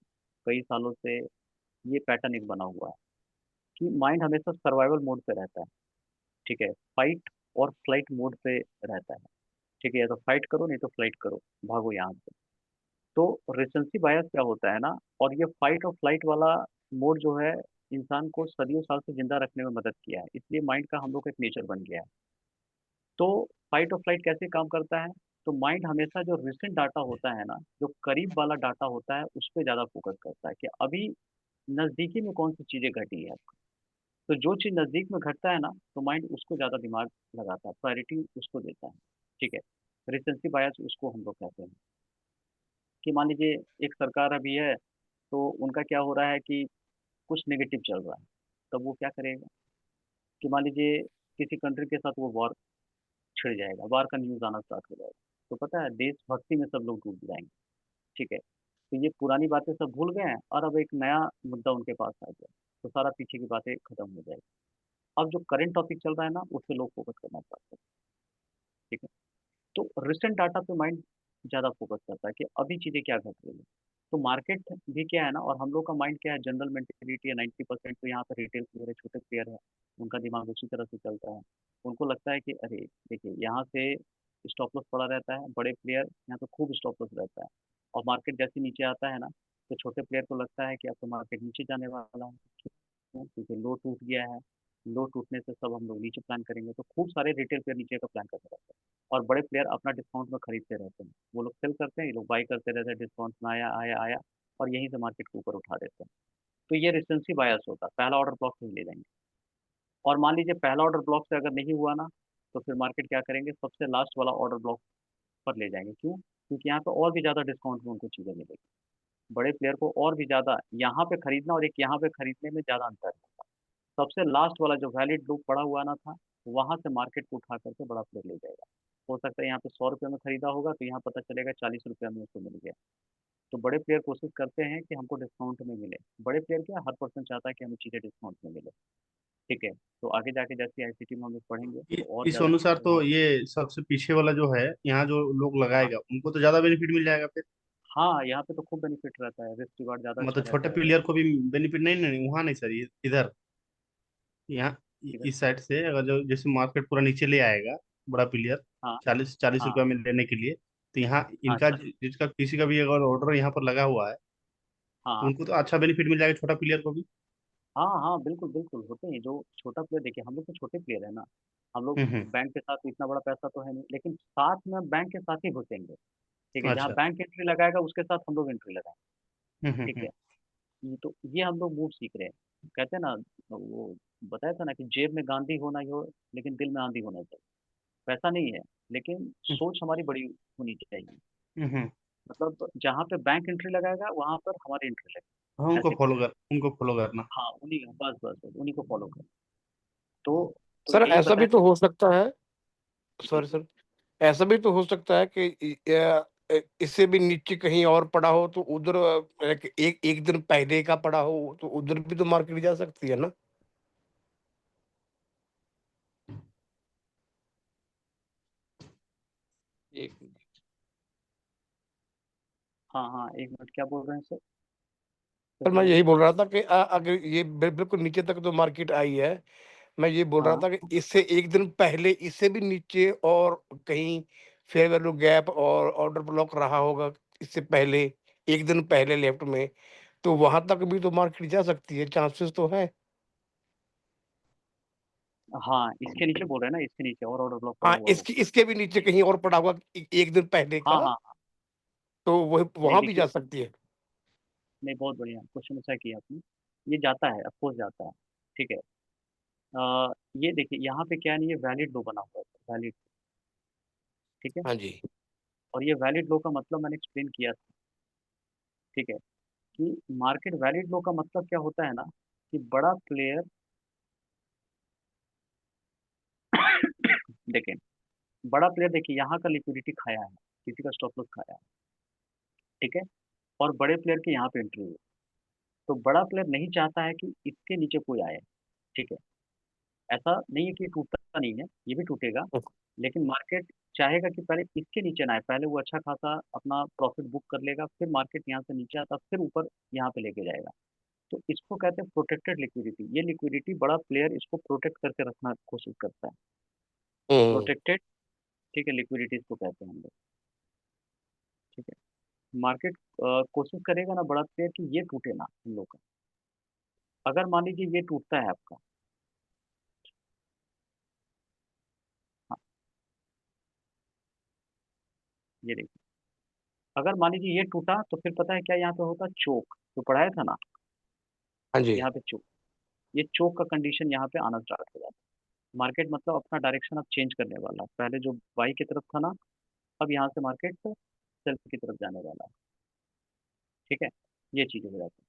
कई सालों से ये पैटर्न एक बना हुआ है कि माइंड हमेशा सर्वाइवल मोड पे रहता है। ठीक है, फाइट और फ्लाइट मोड पे रहता है। ठीक है, या तो फाइट करो नहीं तो फ्लाइट करो, भागो यहाँ से। तो रिसेंसी बायस क्या होता है ना, और ये फाइट और फ्लाइट वाला मोड जो है इंसान को सदियों साल से जिंदा रखने में मदद किया है, इसलिए माइंड का हम लोग का एक नेचर बन गया है। तो फाइट और फ्लाइट कैसे काम करता है, तो माइंड हमेशा जो रिसेंट डाटा होता है ना, जो करीब वाला डाटा होता है उस पर ज़्यादा फोकस करता है कि अभी नजदीकी में कौन सी चीजें घटी है आपका। तो जो चीज नजदीक में घटता है ना, तो माइंड उसको ज्यादा दिमाग लगाता है, प्रायोरिटी उसको देता है। ठीक है। रिसेंसी बायस उसको हम लोग कहते हैं। कि मान लीजिए एक सरकार अभी है, तो उनका क्या हो रहा है कि कुछ नेगेटिव चल रहा है, तब वो क्या करेगा कि मान लीजिए किसी कंट्री के साथ वो वॉर छिड़ जाएगा, वॉर का न्यूज आना स्टार्ट हो जाएगा, तो पता है देशभक्ति में सब लोग डूब जाएंगे। ठीक है। तो ये पुरानी बातें सब भूल गए हैं और अब एक नया मुद्दा उनके पास आ गया, तो सारा पीछे की बातें खत्म हो जाएगी। अब जो करंट टॉपिक चल रहा है ना, उस पे लोग फोकस करना चाहते हैं। ठीक है। तो रिसेंट डाटा पे माइंड ज़्यादा फोकस करता है कि अभी चीज़ें क्या घट रही है। तो मार्केट भी क्या है ना, और हम लोग का माइंड क्या है, जनरल मेंटेलिटी है 90%, तो यहाँ पर रिटेल प्लेयर है, छोटे प्लेयर है, उनका दिमाग उसी तरह से चलता है। उनको लगता है कि अरे देखिए यहाँ से स्टॉप लॉस पड़ा रहता है, बड़े प्लेयर यहाँ पे खूब स्टॉप लॉस रहता है। और मार्केट जैसे नीचे आता है ना, तो छोटे प्लेयर को लगता है कि अब तो मार्केट नीचे जाने वाला है, क्योंकि लो टूट गया है। लो टूटने से सब हम लोग नीचे प्लान करेंगे, तो खूब सारे रिटेल प्लेयर नीचे का प्लान करते रहते हैं। और बड़े प्लेयर अपना डिस्काउंट में खरीदते रहते हैं, वो लोग सेल करते हैं, ये लोग बाई करते रहते हैं, डिस्काउंट में आया आया आया, और यहीं से मार्केट को ऊपर उठा देते हैं। तो ये रिसेंसी बायस होता है, पहला ऑर्डर ब्लॉक से ही ले जाएंगे। और मान लीजिए पहला ऑर्डर ब्लॉक से अगर नहीं हुआ ना, तो फिर मार्केट क्या करेंगे, सबसे लास्ट वाला ऑर्डर ब्लॉक पर ले जाएंगे। क्यों? क्योंकि यहाँ पे और भी ज़्यादा डिस्काउंट में उनको चीज़ें मिलेगी। बड़े प्लेयर को और भी ज़्यादा यहाँ पे खरीदना और एक यहाँ पे खरीदने में ज़्यादा अंतर है। सबसे लास्ट वाला जो वैलिड लूप पड़ा हुआ ना था, वहां से मार्केट को उठा करके बड़ा प्लेयर ले जाएगा। हो सकता है यहाँ पे 100 रुपये में खरीदा होगा, तो यहाँ पता चलेगा 40 रुपये में उसको मिल गया। तो बड़े प्लेयर कोशिश करते हैं कि हमको डिस्काउंट में मिले। बड़े प्लेयर क्या, हर पर्सन चाहता है कि हमें चीज़ें डिस्काउंट में मिले। ठीक है। तो आगे जाके जैसे आईसीटी में हम लोग पढ़ेंगे तो और इस ज़्यादा अनुसार चीज़ें तो वहाँ। ये सबसे पीछे वाला जो है, यहाँ जो लोग हाँ लगाएगा उनको तो ज्यादा बेनिफिट मिल जाएगा फिर। हाँ, यहाँ पे तो खूब बेनिफिट रहता है, रिस्क रिवार्ड ज़्यादा अच्छा मतलब छोटे रहता है। प्लेयर को भी बेनिफिट नहीं, नहीं वहाँ नहीं सर, इधर, यहाँ इधर। इस साइड से अगर जो जैसे मार्केट पूरा नीचे ले आएगा बड़ा प्लेयर, हाँ 40 40 रुपया हाँ में लेने के लिए, तो यहाँ हाँ इनका जिसका किसी का भी अगर ऑर्डर यहाँ पर लगा हुआ है, हाँ उनको तो अच्छा बेनिफिट मिल जाएगा, छोटा प्लेयर को भी। हाँ हाँ, बिल्कुल बिल्कुल होते हैं जो छोटा प्लेयर। देखिए हम लोग तो छोटे प्लेयर है ना, हम लोग हम्म। बैंक के साथ इतना बड़ा पैसा तो है नहीं, लेकिन साथ में बैंक के साथ ही घुसेंगे। ठीक है, जहाँ अच्छा। बैंक एंट्री लगाएगा उसके साथ हम लोग एंट्री लगाएंगे। ठीक हम्म। है। ये हम लोग मूव सीख रहे हैं, कहते हैं ना, वो बताया था ना कि जेब में गांधी होना ही हो, लेकिन दिल में आंधी होना चाहिए। वैसा नहीं है, लेकिन सोच हमारी बड़ी होनी चाहिए। हम्म। मतलब जहाँ पे बैंक एंट्री लगाएगा वहां पर हमारी एंट्री हाँ, लगेगी, ऐसे करके। उनको फॉलो करना। हाँ उन्हीं, बस बस बस उन्हीं को फॉलो करो। तो सर यही ऐसा भी बताया। तो हो सकता है, जी। सॉरी सर, ऐसा भी तो हो सकता है कि इससे भी नीचे कहीं और पड़ा हो तो उधर एक एक दिन पहले का पड़ा हो तो उधर भी तो मार्केट जा सकती है ना। एक मिनट। हाँ हाँ, एक मिनट, क्या बोल रहे हैं सर, फिर पर से मैं यही बोलिए। बोल रहा था कि अगर ये बिल्कुल नीचे तक तो मार्केट आई है, मैं ये बोल रहा हाँ था कि इससे एक दिन पहले इससे भी नीचे और कहीं फेयर वैल्यू गैप और ऑर्डर ब्लॉक रहा होगा इससे पहले, एक दिन पहले लेफ्ट में, तो वहां तक भी तो मार्केट जा सकती है, चांसेस तो है। हाँ, इसके नीचे बोल रहे हैं ना, इसके नीचे और ऑर्डर ब्लॉक पड़ा हाँ, हुआ हो। इसकी इसके भी नीचे कहीं और पड़ा हुआ एक दिन पहले हाँ का, हाँ हाँ। तो वह नहीं वहां भी देखिए, जा सकती है। नहीं बहुत बढ़िया क्वेश्चन अच्छा किया आपने। ये जाता है, अफकोर्स जाता है। ठीक है। ये देखिए यहाँ पे क्या नहीं है, वैलिड लो बना हुआ है, वैलिड। ठीक है। हाँ जी। और ये वैलिड लो का मतलब मैंने एक्सप्लेन किया था। ठीक है। कि मार्केट वैलिड लो का मतलब क्या होता है ना, कि बड़ा प्लेयर देखें, बड़ा प्लेयर देखिए यहाँ का लिक्विडिटी खाया है, किसी का स्टॉप लॉस खाया है। ठीक है। और बड़े प्लेयर के यहाँ पे एंट्री हुई, तो बड़ा प्लेयर नहीं चाहता है कि इसके नीचे कोई आए। ठीक है। ऐसा नहीं है कि टूटता नहीं है, ये भी टूटेगा, लेकिन मार्केट चाहेगा कि पहले इसके नीचे ना आए, पहले वो अच्छा खासा अपना प्रॉफिट बुक कर लेगा, फिर मार्केट यहाँ से नीचे आता, फिर ऊपर यहाँ पे लेके जाएगा। तो इसको कहते हैं प्रोटेक्टेड लिक्विडिटी। ये लिक्विडिटी बड़ा प्लेयर इसको प्रोटेक्ट करके रखना कोशिश करता है। हम्म। प्रोटेक्टेड, ठीक है, लिक्विडिटी इसको कहते हैं हम लोग। ठीक है। मार्केट कोशिश करेगा ना बड़ा प्लेयर कि ये टूटे ना हम लोग का। अगर मान लीजिए ये टूटता है आपका, हाँ, ये देखिए, अगर मान लीजिए ये टूटा, तो फिर पता है क्या यहाँ पे होता, चोक जो पढ़ाया था ना, हाँ जी। यहाँ पे चोक, ये चोक का कंडीशन यहाँ पे आना स्टार्ट हो जाता है। मार्केट मतलब अपना डायरेक्शन अब चेंज करने वाला है, पहले जो बाई की तरफ था ना, अब यहाँ से मार्केट सेल्फ की तरफ जाने वाला है। ठीक है, ये चीज़ हो जाती है।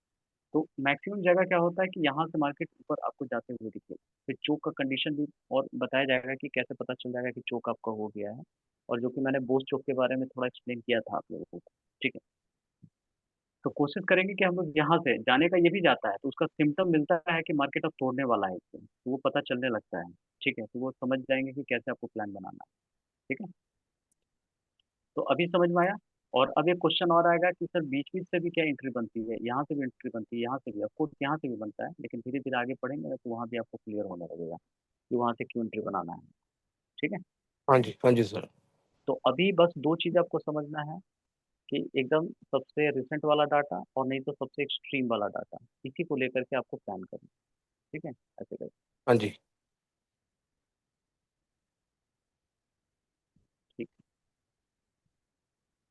तो मैक्सिमम जगह क्या होता है कि यहाँ से मार्केट ऊपर आपको जाते हुए दिखे, फिर चोक का कंडीशन भी और बताया जाएगा कि कैसे पता चल जाएगा कि चोक आपका हो गया है, और जो कि मैंने बोस चोक के बारे में थोड़ा एक्सप्लेन किया था आप लोगों को। ठीक है, तो कोशिश करेंगे कि हम लोग यहाँ से जाने का, ये भी जाता है तो उसका सिम्टम मिलता है कि मार्केट अब तोड़ने वाला है इसको, तो वो पता चलने लगता है। ठीक है, तो वो समझ जाएंगे कि कैसे आपको प्लान बनाना है। ठीक है, तो अभी समझ में आया। और अब एक क्वेश्चन और आएगा कि सर बीच बीच से भी क्या एंट्री बनती है, यहाँ से भी एंट्री बनती है, यहाँ से भी, ऑफकोर्स यहाँ से भी बनता है, लेकिन धीरे धीरे आगे पढ़ेंगे तो वहाँ भी आपको क्लियर होने लगेगा कि वहाँ से क्यों एंट्री बनाना है। ठीक है, हाँ जी, हाँ जी सर। तो अभी बस दो चीज़ आपको समझना है कि एकदम सबसे रिसेंट वाला डाटा और नहीं तो सबसे एक्सट्रीम वाला डाटा, इसी को लेकर के आपको प्लान करना है। ठीक है, ऐसे करके। हाँ जी। ठीक है,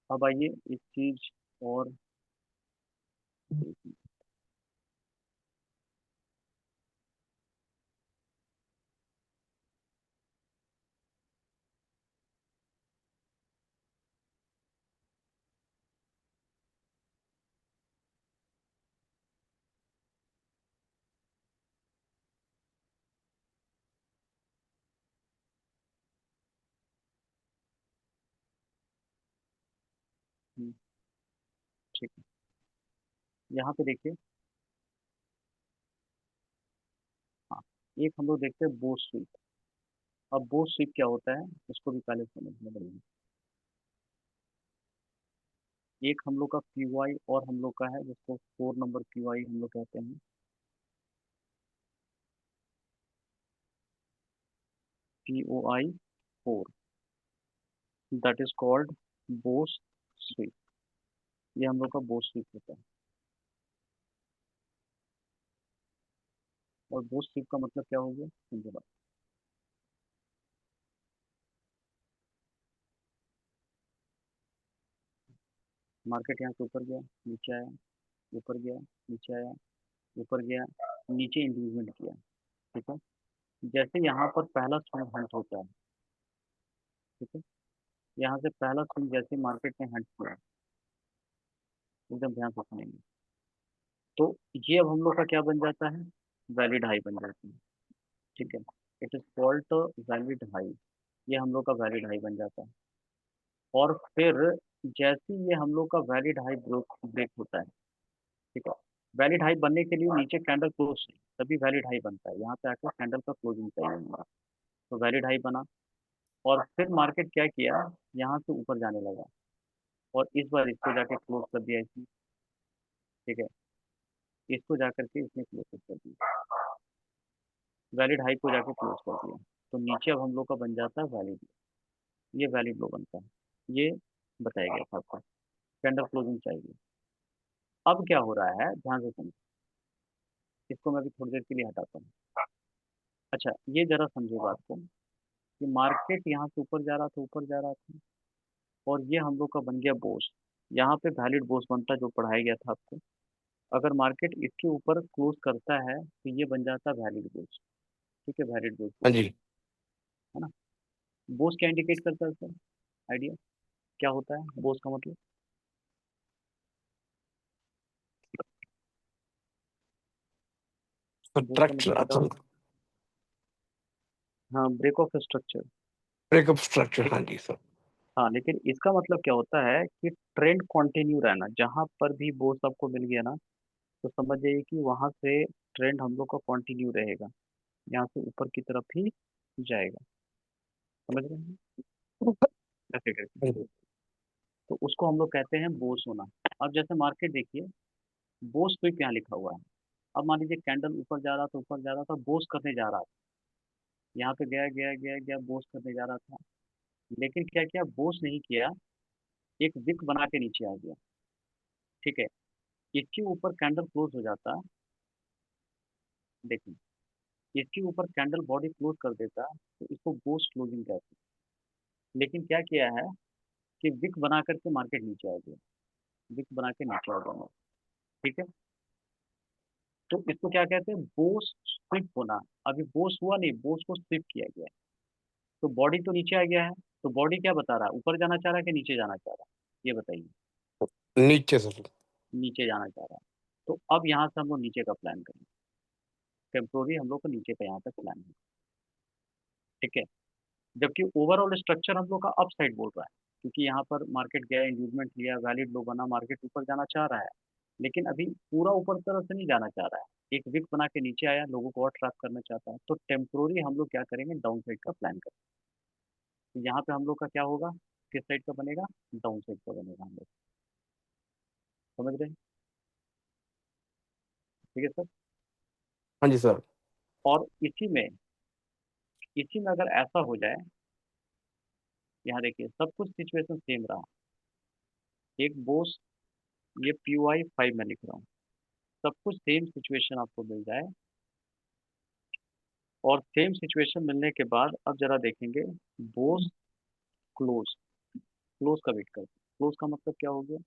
अब आइए इस चीज और हम्म, ठीक है, यहाँ पे देखिए। हाँ, एक हम लोग देखते हैं बोस स्वीप। अब बोस स्वीप क्या होता है उसको भी पहले समझने लगेंगे। एक हम लोग का क्यू आई और हम लोग का है जिसको 4 नंबर क्यू आई हम लोग कहते हैं, POI 4, that is called BOS sweep. ये हम लोग का बोस स्वीप होता है। और बोस स्वीप का मतलब क्या हो गया, समझे बात। मार्केट यहाँ से ऊपर गया, नीचे आया, ऊपर गया, नीचे आया, ऊपर गया, नीचे इंक्रीजमेंट किया। ठीक है, जैसे यहाँ पर पहला स्विंग हंट होता है। ठीक है, यहाँ से पहला स्विंग जैसे मार्केट ने हंट किया, एकदम ध्यान से सुनेंगे, तो ये अब हम लोग का क्या बन जाता है, वैलिड हाई बन जाती है। ठीक है, it is called valid high, ये हम लोग का वैलिड हाई बन जाता है। और फिर जैसे ही ये हम लोग का वैलिड हाई ब्रेक ब्रेक होता है, ठीक है, वैलिड हाई बनने के लिए नीचे कैंडल क्लोज तभी वैलिड हाई बनता है, यहाँ पे आकर कैंडल का क्लोजिंग चाहिए हमारा। तो वैलिड हाई बना, और फिर मार्केट क्या किया, यहाँ से ऊपर जाने लगा, और इस बार इसको जाके क्लोज कर दिया इसने। ठीक है, इसको जाकर के इसने क्लोज कर दिया, वैलिड हाई को जाके क्लोज कर दिया। तो नीचे अब हम लोग का बन जाता है वैलिड, ये वैलिड लो बनता है। ये बताया गया था आपको, कैंडल क्लोजिंग चाहिए। अब क्या हो रहा है ध्यान से सुनिए, इसको मैं भी थोड़ी देर के लिए हटाता हूँ। अच्छा, ये जरा समझो बात को, कि मार्केट यहाँ से ऊपर जा रहा था, ऊपर जा रहा था, और ये हम लोग का बन गया बोस। यहाँ पे वैलिड बोस बनता है जो पढ़ाया गया था आपको। अगर मार्केट इसके ऊपर क्लोज करता है तो ये बन जाता है वैलिड बोस। ठीक है, वैलिड बोस हाँ बोलते जी। हैं, है ना। बोस क्या इंडिकेट करता है सर, आइडिया क्या होता है बोस का मतलब। बोस का स्ट्रक्चर मतलब आता बताओ। हाँ, break of structure. Breakup structure, ठीक हाँ है, जी सर। हाँ, लेकिन इसका मतलब क्या होता है कि ट्रेंड कंटिन्यू रहना, जहां पर भी बोस आपको मिल गया ना, तो समझ जाइए कि वहां से ट्रेंड हम लोग का कंटिन्यू रहेगा, यहाँ से ऊपर की तरफ ही जाएगा। समझ रहे हैं, ऐसे करके। हाँ जी। तो उसको हम लोग कहते हैं बोस होना। अब जैसे मार्केट देखिए, बोस स्वीप यहाँ लिखा हुआ है। अब मान लीजिए कैंडल ऊपर जा रहा था, ऊपर जा रहा था, बोस करने जा रहा था, यहाँ पे गया गया गया गया, बोस करने जा रहा था, लेकिन क्या किया, बोस नहीं किया, एक विक बना के नीचे आ गया। ठीक है, इसके ऊपर कैंडल क्लोज हो जाता, देखिए, इसके ऊपर कैंडल बॉडी क्लोज कर देता तो इसको बोस क्लोजिंग कहते हैं। लेकिन क्या किया है कि विक बना करके मार्केट नीचे आ गया, विक बना के नीचे आ गया। ठीक है, तो इसको क्या कहते हैं, बोस स्विप होना। अभी बोस हुआ नहीं, बोस को स्विप किया गया है। तो बॉडी तो नीचे आ गया है, तो बॉडी क्या बता रहा है, ऊपर जाना चाह रहा है कि नीचे जाना चाह रहा है, ये बताइए। नीचे सर। नीचे जाना चाह रहा है। तो अब यहाँ से हम लोग नीचे का प्लान करेंगे। टेम्पोरी हम लोग को नीचे का यहाँ पे प्लान है। ठीक है। जबकि ओवरऑल स्ट्रक्चर हम लोग का अप साइड बोल रहा है, क्योंकि यहाँ पर मार्केट गया, इंड्यूसमेंट लिया, वैलिड लो बना, मार्केट ऊपर जाना चाह रहा है। लेकिन अभी पूरा ऊपर तरफ से नहीं जाना चाह रहा है, एक विक बना के नीचे आया, लोगों को और ट्रैप करना चाहता है। तो टेम्पोरी हम लोग क्या करेंगे, डाउन साइड का प्लान करेंगे। तो यहाँ पे हम लोग का क्या होगा, किस साइड का बनेगा, डाउन साइड का बनेगा हम लोग। समझ रहे हैं? ठीक है सर। हाँ जी सर। और इसी में अगर ऐसा हो जाए, यहाँ देखिए सब कुछ सिचुएशन सेम रहा। एक बोस, ये PY 5 में लिख रहा हूँ, सब कुछ सेम सिचुएशन आपको मिल जाए। और सेम सिचुएशन मिलने के बाद अब जरा देखेंगे, बोस क्लोज, क्लोज का वेट करते हैं। क्लोज का मतलब क्या हो गया,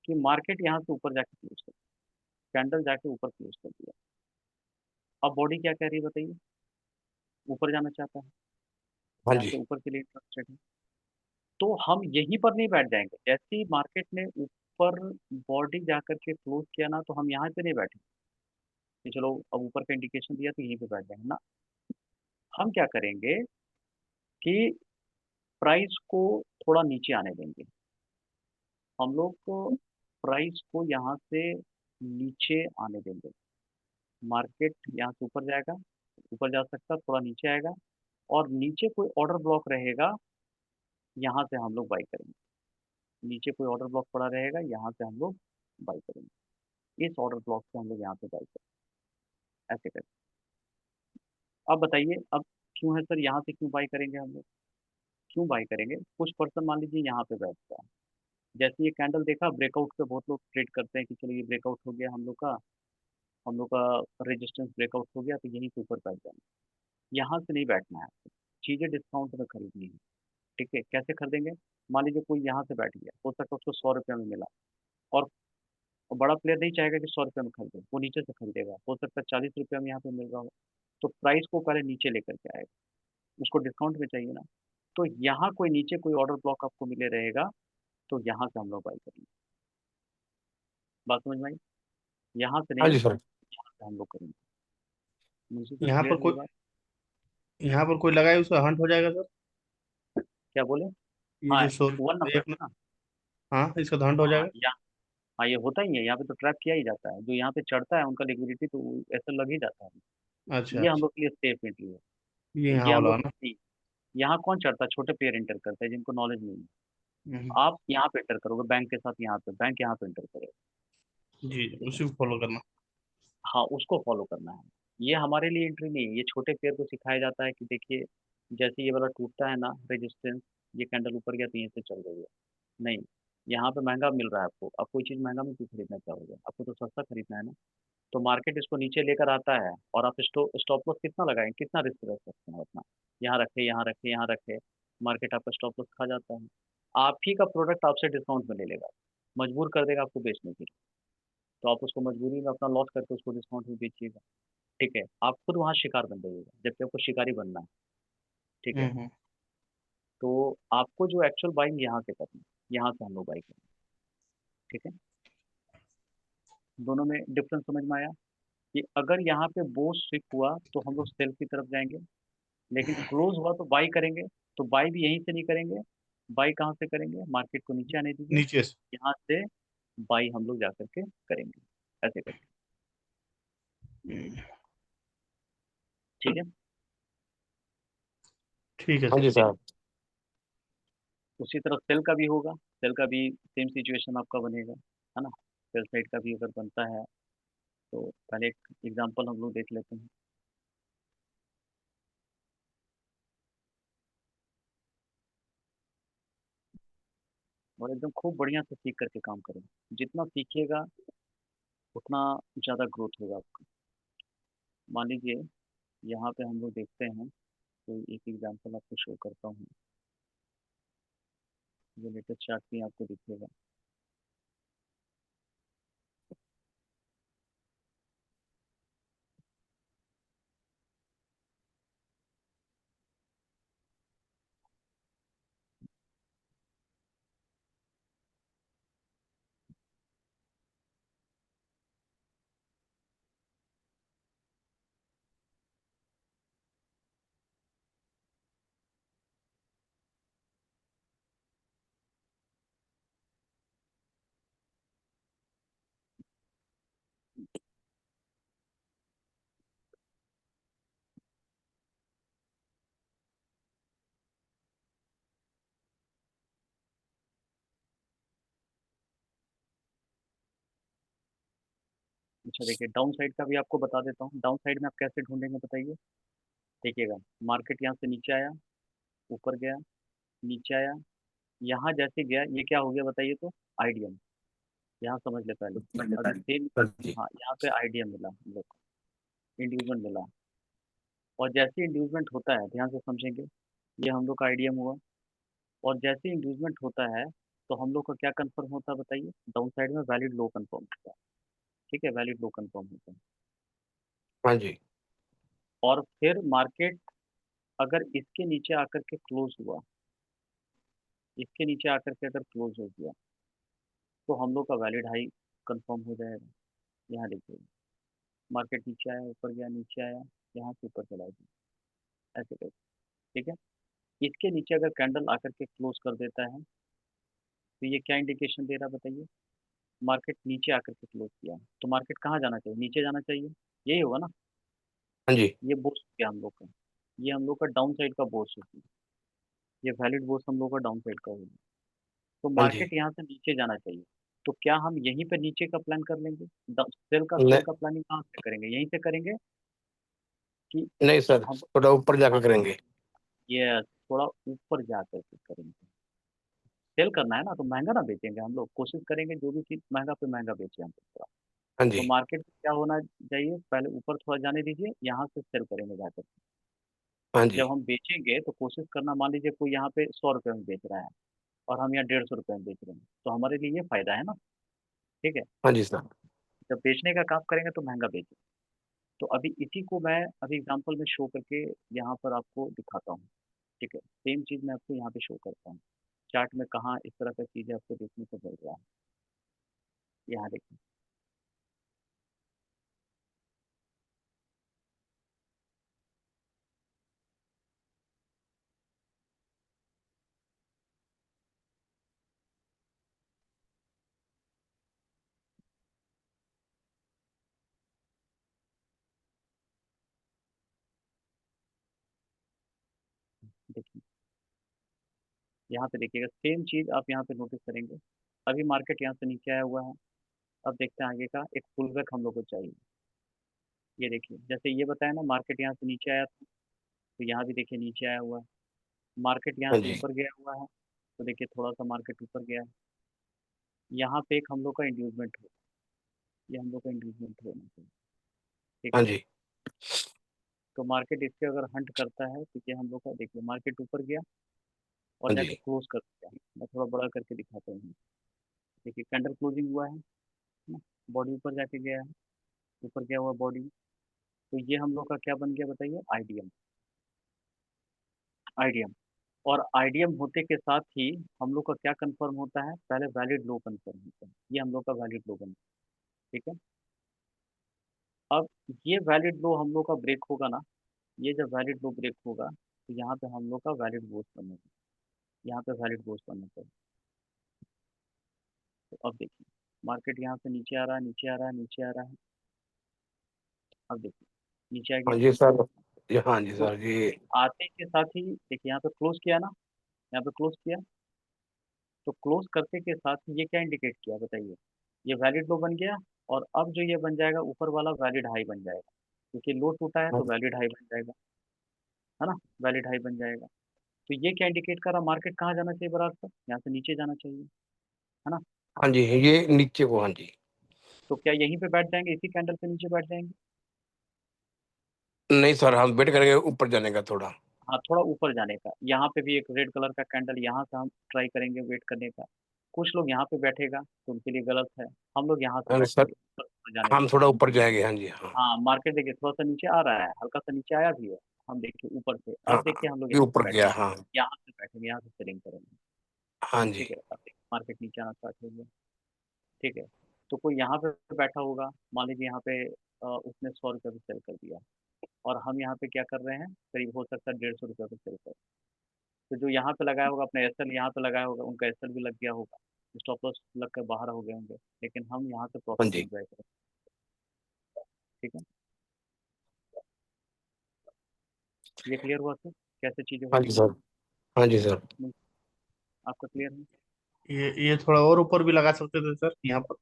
कि मार्केट यहाँ से ऊपर जाके क्लोज कर, कैंडल जाके ऊपर क्लोज कर दिया। अब बॉडी क्या कह रही है बताइए, ऊपर जाना चाहता है, हाँ यहाँ जी। से ऊपर के लिए इंटरेस्टेड है। तो हम यहीं पर नहीं बैठ जाएंगे, जैसे ही मार्केट ने ऊपर बॉडी जाकर के क्लोज किया ना, तो हम यहाँ पे नहीं बैठे कि चलो अब ऊपर का इंडिकेशन दिया तो यहीं पे बैठ जाएंगे ना। हम क्या करेंगे कि प्राइस को थोड़ा नीचे आने देंगे। हम लोग को प्राइस को यहाँ से नीचे आने देंगे। मार्केट यहाँ से ऊपर जाएगा, ऊपर जा सकता है, थोड़ा नीचे आएगा, और नीचे कोई ऑर्डर ब्लॉक रहेगा, यहाँ से हम लोग बाई करेंगे। नीचे कोई ऑर्डर ब्लॉक पड़ा रहेगा, यहाँ से हम लोग बाई करेंगे। इस ऑर्डर ब्लॉक से हम लोग यहाँ पे बाई करेंगे, ऐसे करेंगे। अब बताइए, अब क्यों है सर, यहाँ से क्यों बाई करेंगे हम लोग, क्यों बाई करेंगे। कुछ पर्सन मान लीजिए यहाँ पे बैठता है, जैसे ये कैंडल देखा ब्रेकआउट पे, बहुत लोग ट्रेड करते हैं कि चलो ये ब्रेकआउट हो गया हम लोग का रेजिस्टेंस ब्रेकआउट हो गया, तो यहीं से ऊपर बैठ जाना। यहाँ से नहीं बैठना है आपको, चीज़ें डिस्काउंट में खरीदनी है। ठीक है, कैसे खरीदेंगे, मान लीजिए कोई यहाँ से बैठ गया, हो सकता है उसको 100 रुपये में मिला, और बड़ा प्लेयर नहीं चाहेगा कि 100 रुपये में खरीदे, वो नीचे से खरीदेगा, हो सकता है 40 रुपये में यहाँ पे मिल रहा हो। तो प्राइस को पहले नीचे लेकर के आएगा, उसको डिस्काउंट में चाहिए ना। तो यहाँ कोई नीचे कोई ऑर्डर ब्लॉक आपको मिले रहेगा, तो यहाँ से हम लोग बाई करेंगे। बात समझ में आई? यहाँ से हाँ नहीं, जी सर। यहाँ से हम लोग करेंगे। मुझे सर यहाँ पर क्लियर हुई कोई बात? यहाँ पर कोई लगाए उसका हंट हो जाएगा सर। क्या बोले? ये हाँ, जो सो 1 नंबर एक, ना। हाँ इसका तो हंट हो हाँ जाएगा। यहाँ, हाँ ये होता ही है, यहाँ पे तो ट्रैप किया ही जाता है, जो यहाँ पे चढ़ता है उनका लिक्विडिटी तो ऐसा लग ही जाता है। अच्छा ये हम अच्छा। लोग के लिए सेफ एंट्री है। ये तो यहाँ ये हम वाला लोग है ना। नहीं, यहाँ कौन चढ़ता है, छोटे प्लेयर एंटर करते हैं जिनको नॉलेज नहीं है। हम्म, आप यहाँ पे एंटर करोगे बैंक के साथ, यहाँ पे बैंक यहाँ पे एंटर करेगा। जी जी, ठीक है। उसी को फॉलो करना। हाँ, उसको फॉलो करना है। ये हमारे लिए एंट्री नहीं है, ये छोटे प्लेयर को सिखाया जाता है कि देखिए, जैसे ये वाला टूटता है ना रेजिस्टेंस, ये कैंडल ऊपर गया तो यहीं से चल रही है। नहीं, यहाँ पे महंगा मिल रहा है आपको, आप कोई चीज़ महंगा में क्यों खरीदना चाहोगे, आपको तो सस्ता खरीदना है ना। तो मार्केट इसको नीचे लेकर आता है, और आप स्टॉप लॉस कितना लगाएं, कितना रिस्क रख सकते हैं अपना, यहाँ रखे, यहाँ रखे, यहाँ रखे, मार्केट आपका स्टॉप लॉस खा जाता है। आप ही का प्रोडक्ट आपसे डिस्काउंट में ले लेगा, मजबूर कर देगा आपको बेचने के लिए। तो आप उसको मजबूरी में अपना लॉस करके उसको डिस्काउंट में बेचिएगा। ठीक है, आप खुद वहाँ शिकार बन जाइएगा, जबकि आपको शिकारी बनना है। ठीक है। हम्म। तो आपको जो एक्चुअल बाइंग यहाँ से करनी है, यहाँ से हम लोग बाई करेंगे। ठीक है, दोनों में डिफरेंस समझ में आया, कि अगर यहाँ पे बोस स्विप हुआ तो हम लोग सेल की तरफ जाएंगे, लेकिन क्लोज हुआ तो बाई करेंगे। तो बाई भी यहीं से नहीं करेंगे, बाई कहाँ से करेंगे, मार्केट को नीचे आने दीजिए, नीचे से। यहाँ से बाई हम लोग जा करके करेंगे, ऐसे करके। हम्म, ठीक है। ठीक है हाँ सर। जी सर। उसी तरह सेल का भी होगा, सेल का भी सेम सिचुएशन आपका बनेगा, है ना। सेल साइड का भी अगर बनता है, तो पहले एक एग्जांपल हम लोग देख लेते हैं। और एकदम खूब बढ़िया से सीख करके काम करें, जितना सीखिएगा उतना ज़्यादा ग्रोथ होगा आपका। मान लीजिए यहाँ पे हम लोग देखते हैं, तो एक एग्जांपल आपको शो करता हूँ, जो लेटेस्ट चार्ट भी आपको दिखेगा। अच्छा देखिए, डाउन साइड का भी आपको बता देता हूँ। डाउन साइड में आप कैसे ढूंढेंगे बताइए। देखिएगा, मार्केट यहाँ से नीचे आया, ऊपर गया, नीचे आया, यहाँ जैसे गया, ये क्या हो गया बताइए तो? आईडीएम। यहाँ समझ ले पहले। अभी सेम, सर जी। हाँ यहाँ पे आईडीएम मिला हम लोग को, इंड्यूसमेंट मिला। और जैसे इंड्यूसमेंट होता है, ध्यान से समझेंगे, ये हम लोग का आईडीएम हुआ। और जैसे इंड्यूसमेंट होता है तो हम लोग का क्या कंफर्म होता है बताइए? डाउन साइड में वैलिड लो कंफर्म होता है। ठीक है, वैलिड लो कंफर्म होता है। हाँ जी। और फिर मार्केट अगर इसके नीचे आकर के क्लोज हुआ, इसके नीचे आकर के अगर क्लोज हो गया, तो हम लोग का वैलिड हाई कंफर्म हो जाएगा। यहाँ देखिए, मार्केट नीचे आया, ऊपर गया, नीचे आया, यहाँ से ऊपर चला गया, ऐसे करके। ठीक है, इसके नीचे अगर कैंडल आकर के क्लोज कर देता है, तो ये क्या इंडिकेशन दे रहा है बताइए? मार्केट नीचे आकर के क्लोज किया, तो मार्केट कहाँ जाना चाहिए? नीचे जाना चाहिए, यही होगा ना। हाँ जी। ये बोर्स हो गया हम लोग का, ये हम लोग का डाउन साइड का बोर्स हो गया, ये वैलिड बोर्स हम लोग का डाउन साइड का हो गया। तो हाँ जी। मार्केट यहाँ से नीचे जाना चाहिए। तो क्या हम यहीं पे नीचे का प्लान कर लेंगे? सेल नहीं, का प्लानिंग कहाँ से करेंगे? यहीं से करेंगे कि नहीं सर, हम, थोड़ा ऊपर जाकर हाँ, करेंगे। ये थोड़ा ऊपर जा करके करेंगे। सेल करना है ना, तो महंगा ना बेचेंगे हम लोग, कोशिश करेंगे जो भी चीज़ महंगा पे महंगा बेचे हम लोग। हाँ तो जी। मार्केट में क्या होना चाहिए? पहले ऊपर थोड़ा जाने दीजिए, यहाँ से सेल करेंगे जाकर। हाँ जी। जब हम बेचेंगे तो कोशिश करना, मान लीजिए कोई यहाँ पे 100 रुपये में बेच रहा है और हम यहाँ 150 रुपये में बेच रहे हैं, तो हमारे लिए ये फायदा है ना। ठीक है, हाँ जी सर। जब बेचने का काम करेंगे तो महंगा बेचें। तो अभी इसी को मैं अभी एग्जांपल में शो करके यहाँ पर आपको दिखाता हूँ। ठीक है, सेम चीज़ मैं आपको यहाँ पे शो करता हूँ। चार्ट में कहाँ इस तरह का चीज़ें आपको देखने को मिल रहा है, यहाँ देखिए। देखिए, यहाँ पे देखिएगा, सेम चीज़ आप यहाँ पे नोटिस करेंगे। अभी मार्केट यहाँ से नीचे आया हुआ है। अब देखते हैं आगे का, एक पुल बैक हम लोग को चाहिए। ये देखिए, जैसे ये बताया ना, मार्केट यहाँ से नीचे आया था, तो यहाँ भी देखिए नीचे आया हुआ है। मार्केट यहाँ हाँ से जी। ऊपर गया हुआ है, तो देखिए थोड़ा सा मार्केट ऊपर गया है। यहाँ पे एक हम लोग का इंड्यूसमेंट हो, ये हम लोग का इंड्यूसमेंट होना चाहिए। ठीक हाँ है, जी। तो मार्केट इसके अगर हंट करता है, तो ये हम लोग का देखिए मार्केट ऊपर गया और हाँ जाके जी। क्लोज कर दिया। मैं थोड़ा बड़ा करके दिखाता हूँ। देखिए कैंडल क्लोजिंग हुआ है ना, बॉडी ऊपर जाके गया है, ऊपर गया हुआ बॉडी। तो ये हम लोग का क्या बन गया बताइए? आईडीएम। आईडीएम। और आईडीएम होते के साथ ही हम लोग का क्या कंफर्म होता है? पहले वैलिड लो कंफर्म होता है, ये हम लोग का वैलिड लो बन। ठीक है, अब ये वैलिड लो हम लोग का ब्रेक होगा ना, ये जब वैलिड लो ब्रेक होगा, तो यहाँ पे हम लोग का वैलिड बोस बनेगा, यहाँ पे वैलिड बोस बनना चाहिए। तो अब देखिए, मार्केट यहाँ से नीचे आ रहा है, नीचे आ रहा है, नीचे आ रहा है। अब देखिए, नीचे आ हाँ गया। जी सर। हाँ जी तो सर जी। आते के साथ ही देखिए, यहाँ पे क्लोज किया ना, यहाँ पे क्लोज किया। तो क्लोज करते के साथ ही ये क्या इंडिकेट किया बताइए? ये वैलिड लो बन गया। और अब जो ये बन जाएगा ऊपर वाला, वैलिड हाई बन जाएगा, क्योंकि लो टूटा है हाँ तो वैलिड हाई बन जाएगा, है ना। वैलिड हाई बन जाएगा। तो ये क्या इंडिकेट कर रहा? मार्केट कहाँ जाना चाहिए बराबर? यहाँ से नीचे जाना चाहिए, है ना। हाँ जी, ये नीचे को, हाँ जी। तो क्या यहीं पे बैठ जाएंगे, इसी कैंडल पे नीचे बैठ जाएंगे? नहीं सर, हम वेट करेंगे ऊपर जाने का थोड़ा। हाँ, थोड़ा ऊपर जाने का। यहाँ पे भी एक रेड कलर का कैंडल, यहाँ से हम ट्राई करेंगे वेट करने का। कुछ लोग यहाँ पे बैठेगा तो उनके लिए गलत है, हम लोग यहाँ से हाँ सर, बैठेंगे, ऊपर जाने हम देंगे। थोड़ा ऊपर जाएंगे, हाँ जी, हाँ। हाँ, मार्केट देखिए थोड़ा सा नीचे आ रहा है, हल्का सा नीचे आया भी है। हम देखिए ऊपर से, हाँ, अब देखिए हम लोग ये यहाँ पे ऊपर गया, बैठेंगे, हाँ। यहाँ से बैठेंगे, यहाँ से सेलिंग करेंगे। हाँ जी। ठीक है, अब देखिए मार्केट नीचे आना स्टार्ट हो गया। ठीक है, तो कोई यहाँ पे बैठा होगा, मान लीजिए यहाँ पे उसने 100 रुपये पे सेल कर दिया, और हम यहाँ पे क्या कर रहे हैं, करीब हो सकता है 150 रुपये पे सेल कर। तो जो यहाँ पे लगाया होगा अपना एसएल, यहाँ पे लगाया होगा, उनका एसएल भी लग गया होगा, स्टॉप लॉस लग कर बाहर हो गए होंगे, लेकिन हम यहाँ से हाँ प्रॉफिट जी। एंजॉय करें। ठीक है, ये क्लियर हुआ सर, कैसे चीज़ें हाँ होती जी हैं? सर। हाँ जी सर। आपका क्लियर है? ये थोड़ा और ऊपर भी लगा सकते थे सर यहाँ पर।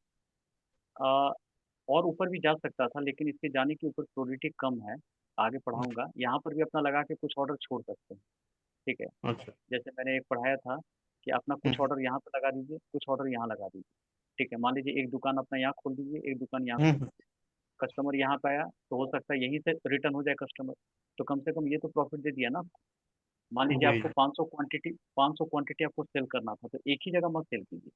और ऊपर भी जा सकता था, लेकिन इसके जाने के ऊपर प्रोबेबिलिटी कम है। आगे पढ़ाऊंगा, यहाँ पर भी अपना लगा के कुछ ऑर्डर छोड़ सकते हैं। ठीक है। अच्छा। जैसे मैंने एक पढ़ाया था कि अपना कुछ हम्म ऑर्डर यहाँ पे लगा दीजिए, कुछ ऑर्डर यहाँ लगा दीजिए। ठीक है, मान लीजिए एक दुकान अपना यहाँ खोल दीजिए, एक दुकान यहाँ खोल हम्म दीजिए। कस्टमर यहाँ पे आया तो हो सकता है यहीं से रिटर्न हो जाए कस्टमर, तो कम से कम ये तो प्रॉफिट दे दिया ना। मान लीजिए वही। आपको 500 क्वांटिटी आपको सेल करना था, तो एक ही जगह मत सेल कीजिए।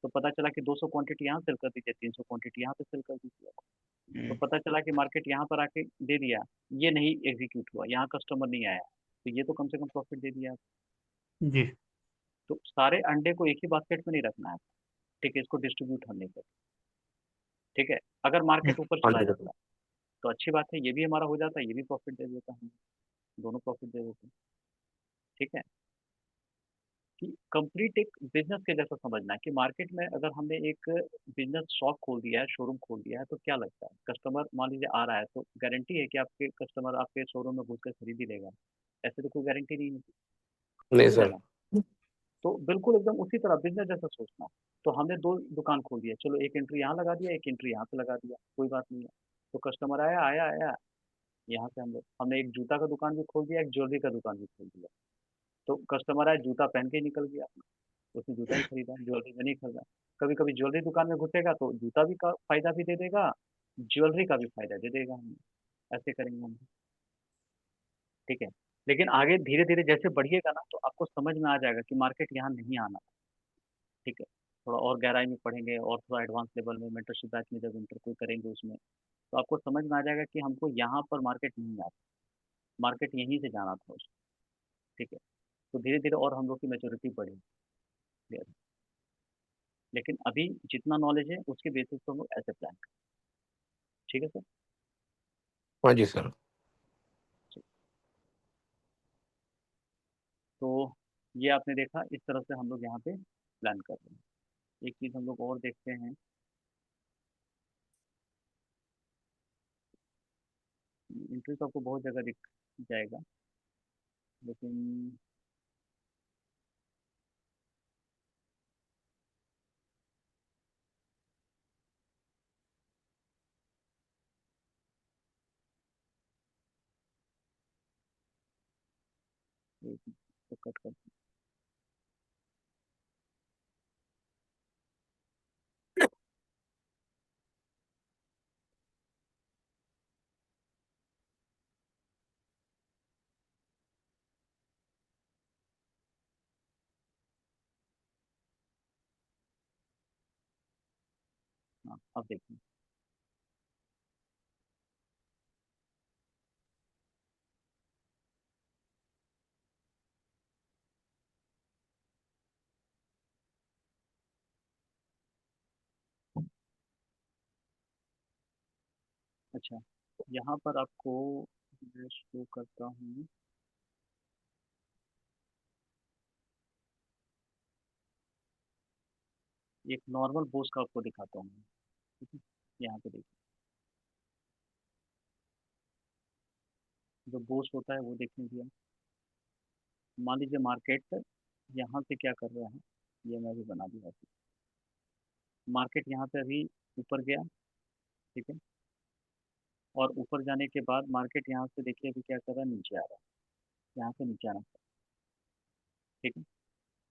तो पता चला कि 200 क्वांटिटी यहाँ सेल कर दीजिए, 300 क्वांटिटी यहाँ पे सेल कर दीजिए। तो हम्म, पता चला कि मार्केट यहाँ पर आके दे दिया, ये नहीं एग्जीक्यूट हुआ, यहाँ कस्टमर नहीं आया, तो ये तो कम से कम प्रॉफिट दे दिया। जी। तो सारे अंडे को एक ही बास्केट में नहीं रखना है। ठीक है, इसको डिस्ट्रीब्यूट होने पर। ठीक है। अगर हम्म, मार्केट ऊपर हाँ चला जी जाता है तो अच्छी बात है, ये भी हमारा हो जाता है, ये भी प्रॉफिट दे देता है, दोनों प्रॉफिट दे देते हैं। ठीक है। कि कंप्लीट एक बिजनेस के जैसा समझना है कि मार्केट में अगर हमने एक बिजनेस शॉप खोल दिया है, शोरूम खोल दिया है, तो क्या लगता है कस्टमर मान लीजिए आ रहा है तो गारंटी है कि आपके कस्टमर आपके शोरूम में घुस कर खरीद ही लेगा? ऐसे तो कोई गारंटी नहीं है। नहीं समझ रहे हैं सर। ना? तो बिल्कुल एकदम उसी तरह बिजनेस जैसा सोचना। तो हमने दो दुकान खोल दिया, चलो एक एंट्री यहाँ लगा दिया, एक एंट्री यहाँ पे लगा दिया, कोई बात नहीं है। तो कस्टमर आया आया आया, यहाँ से हमने एक जूता का दुकान भी खोल दिया, एक ज्वेलरी का दुकान भी खोल दिया। तो कस्टमर आया, जूता पहन के ही निकल गया, उसने जूता ही खरीदा, ज्वेलरी में नहीं खरीदा। कभी कभी ज्वेलरी दुकान में घुसेगा तो जूता भी का फायदा भी दे देगा, ज्वेलरी का भी फायदा दे देगा हमें। ऐसे करेंगे हम। ठीक है। लेकिन आगे धीरे धीरे जैसे बढ़िएगा ना, तो आपको समझ में आ जाएगा कि मार्केट यहाँ नहीं आना। ठीक है। थोड़ा और गहराई में पढ़ेंगे और थोड़ा एडवांस लेवल में मेंटरशिप बैच में जब इंटर कोई करेंगे उसमें, तो आपको समझ में आ जाएगा कि हमको यहाँ पर मार्केट नहीं आता, मार्केट यहीं से जाना था उसको। ठीक है। तो धीरे धीरे और हम लोग की मेच्योरिटी बढ़ेगी। Clear है? लेकिन अभी जितना नॉलेज है उसके बेसिस पर हम लोग ऐसे प्लान करें। ठीक है सर। हाँ जी सर। ठीक। तो ये आपने देखा, इस तरह से हम लोग यहाँ पे प्लान कर रहे हैं। एक चीज़ हम लोग और देखते हैं, इंटरव्यू तो आपको बहुत जगह दिख जाएगा, लेकिन एक तो कट कर। हाँ, अब देखिए। अच्छा, यहाँ पर आपको मैं शो करता हूँ। एक नॉर्मल बोस का आपको दिखाता हूँ। ठीक है। यहाँ पे देखिए, जो बोस होता है वो देखने दिया। मान लीजिए मार्केट यहाँ से क्या कर रहा है, ये मैं भी बना दिया। मार्केट यहाँ पे अभी ऊपर गया। ठीक है। और ऊपर जाने के बाद मार्केट यहाँ से देखिए अभी क्या कर रहा है, नीचे आ रहा है। यहाँ से नीचे आना। ठीक है।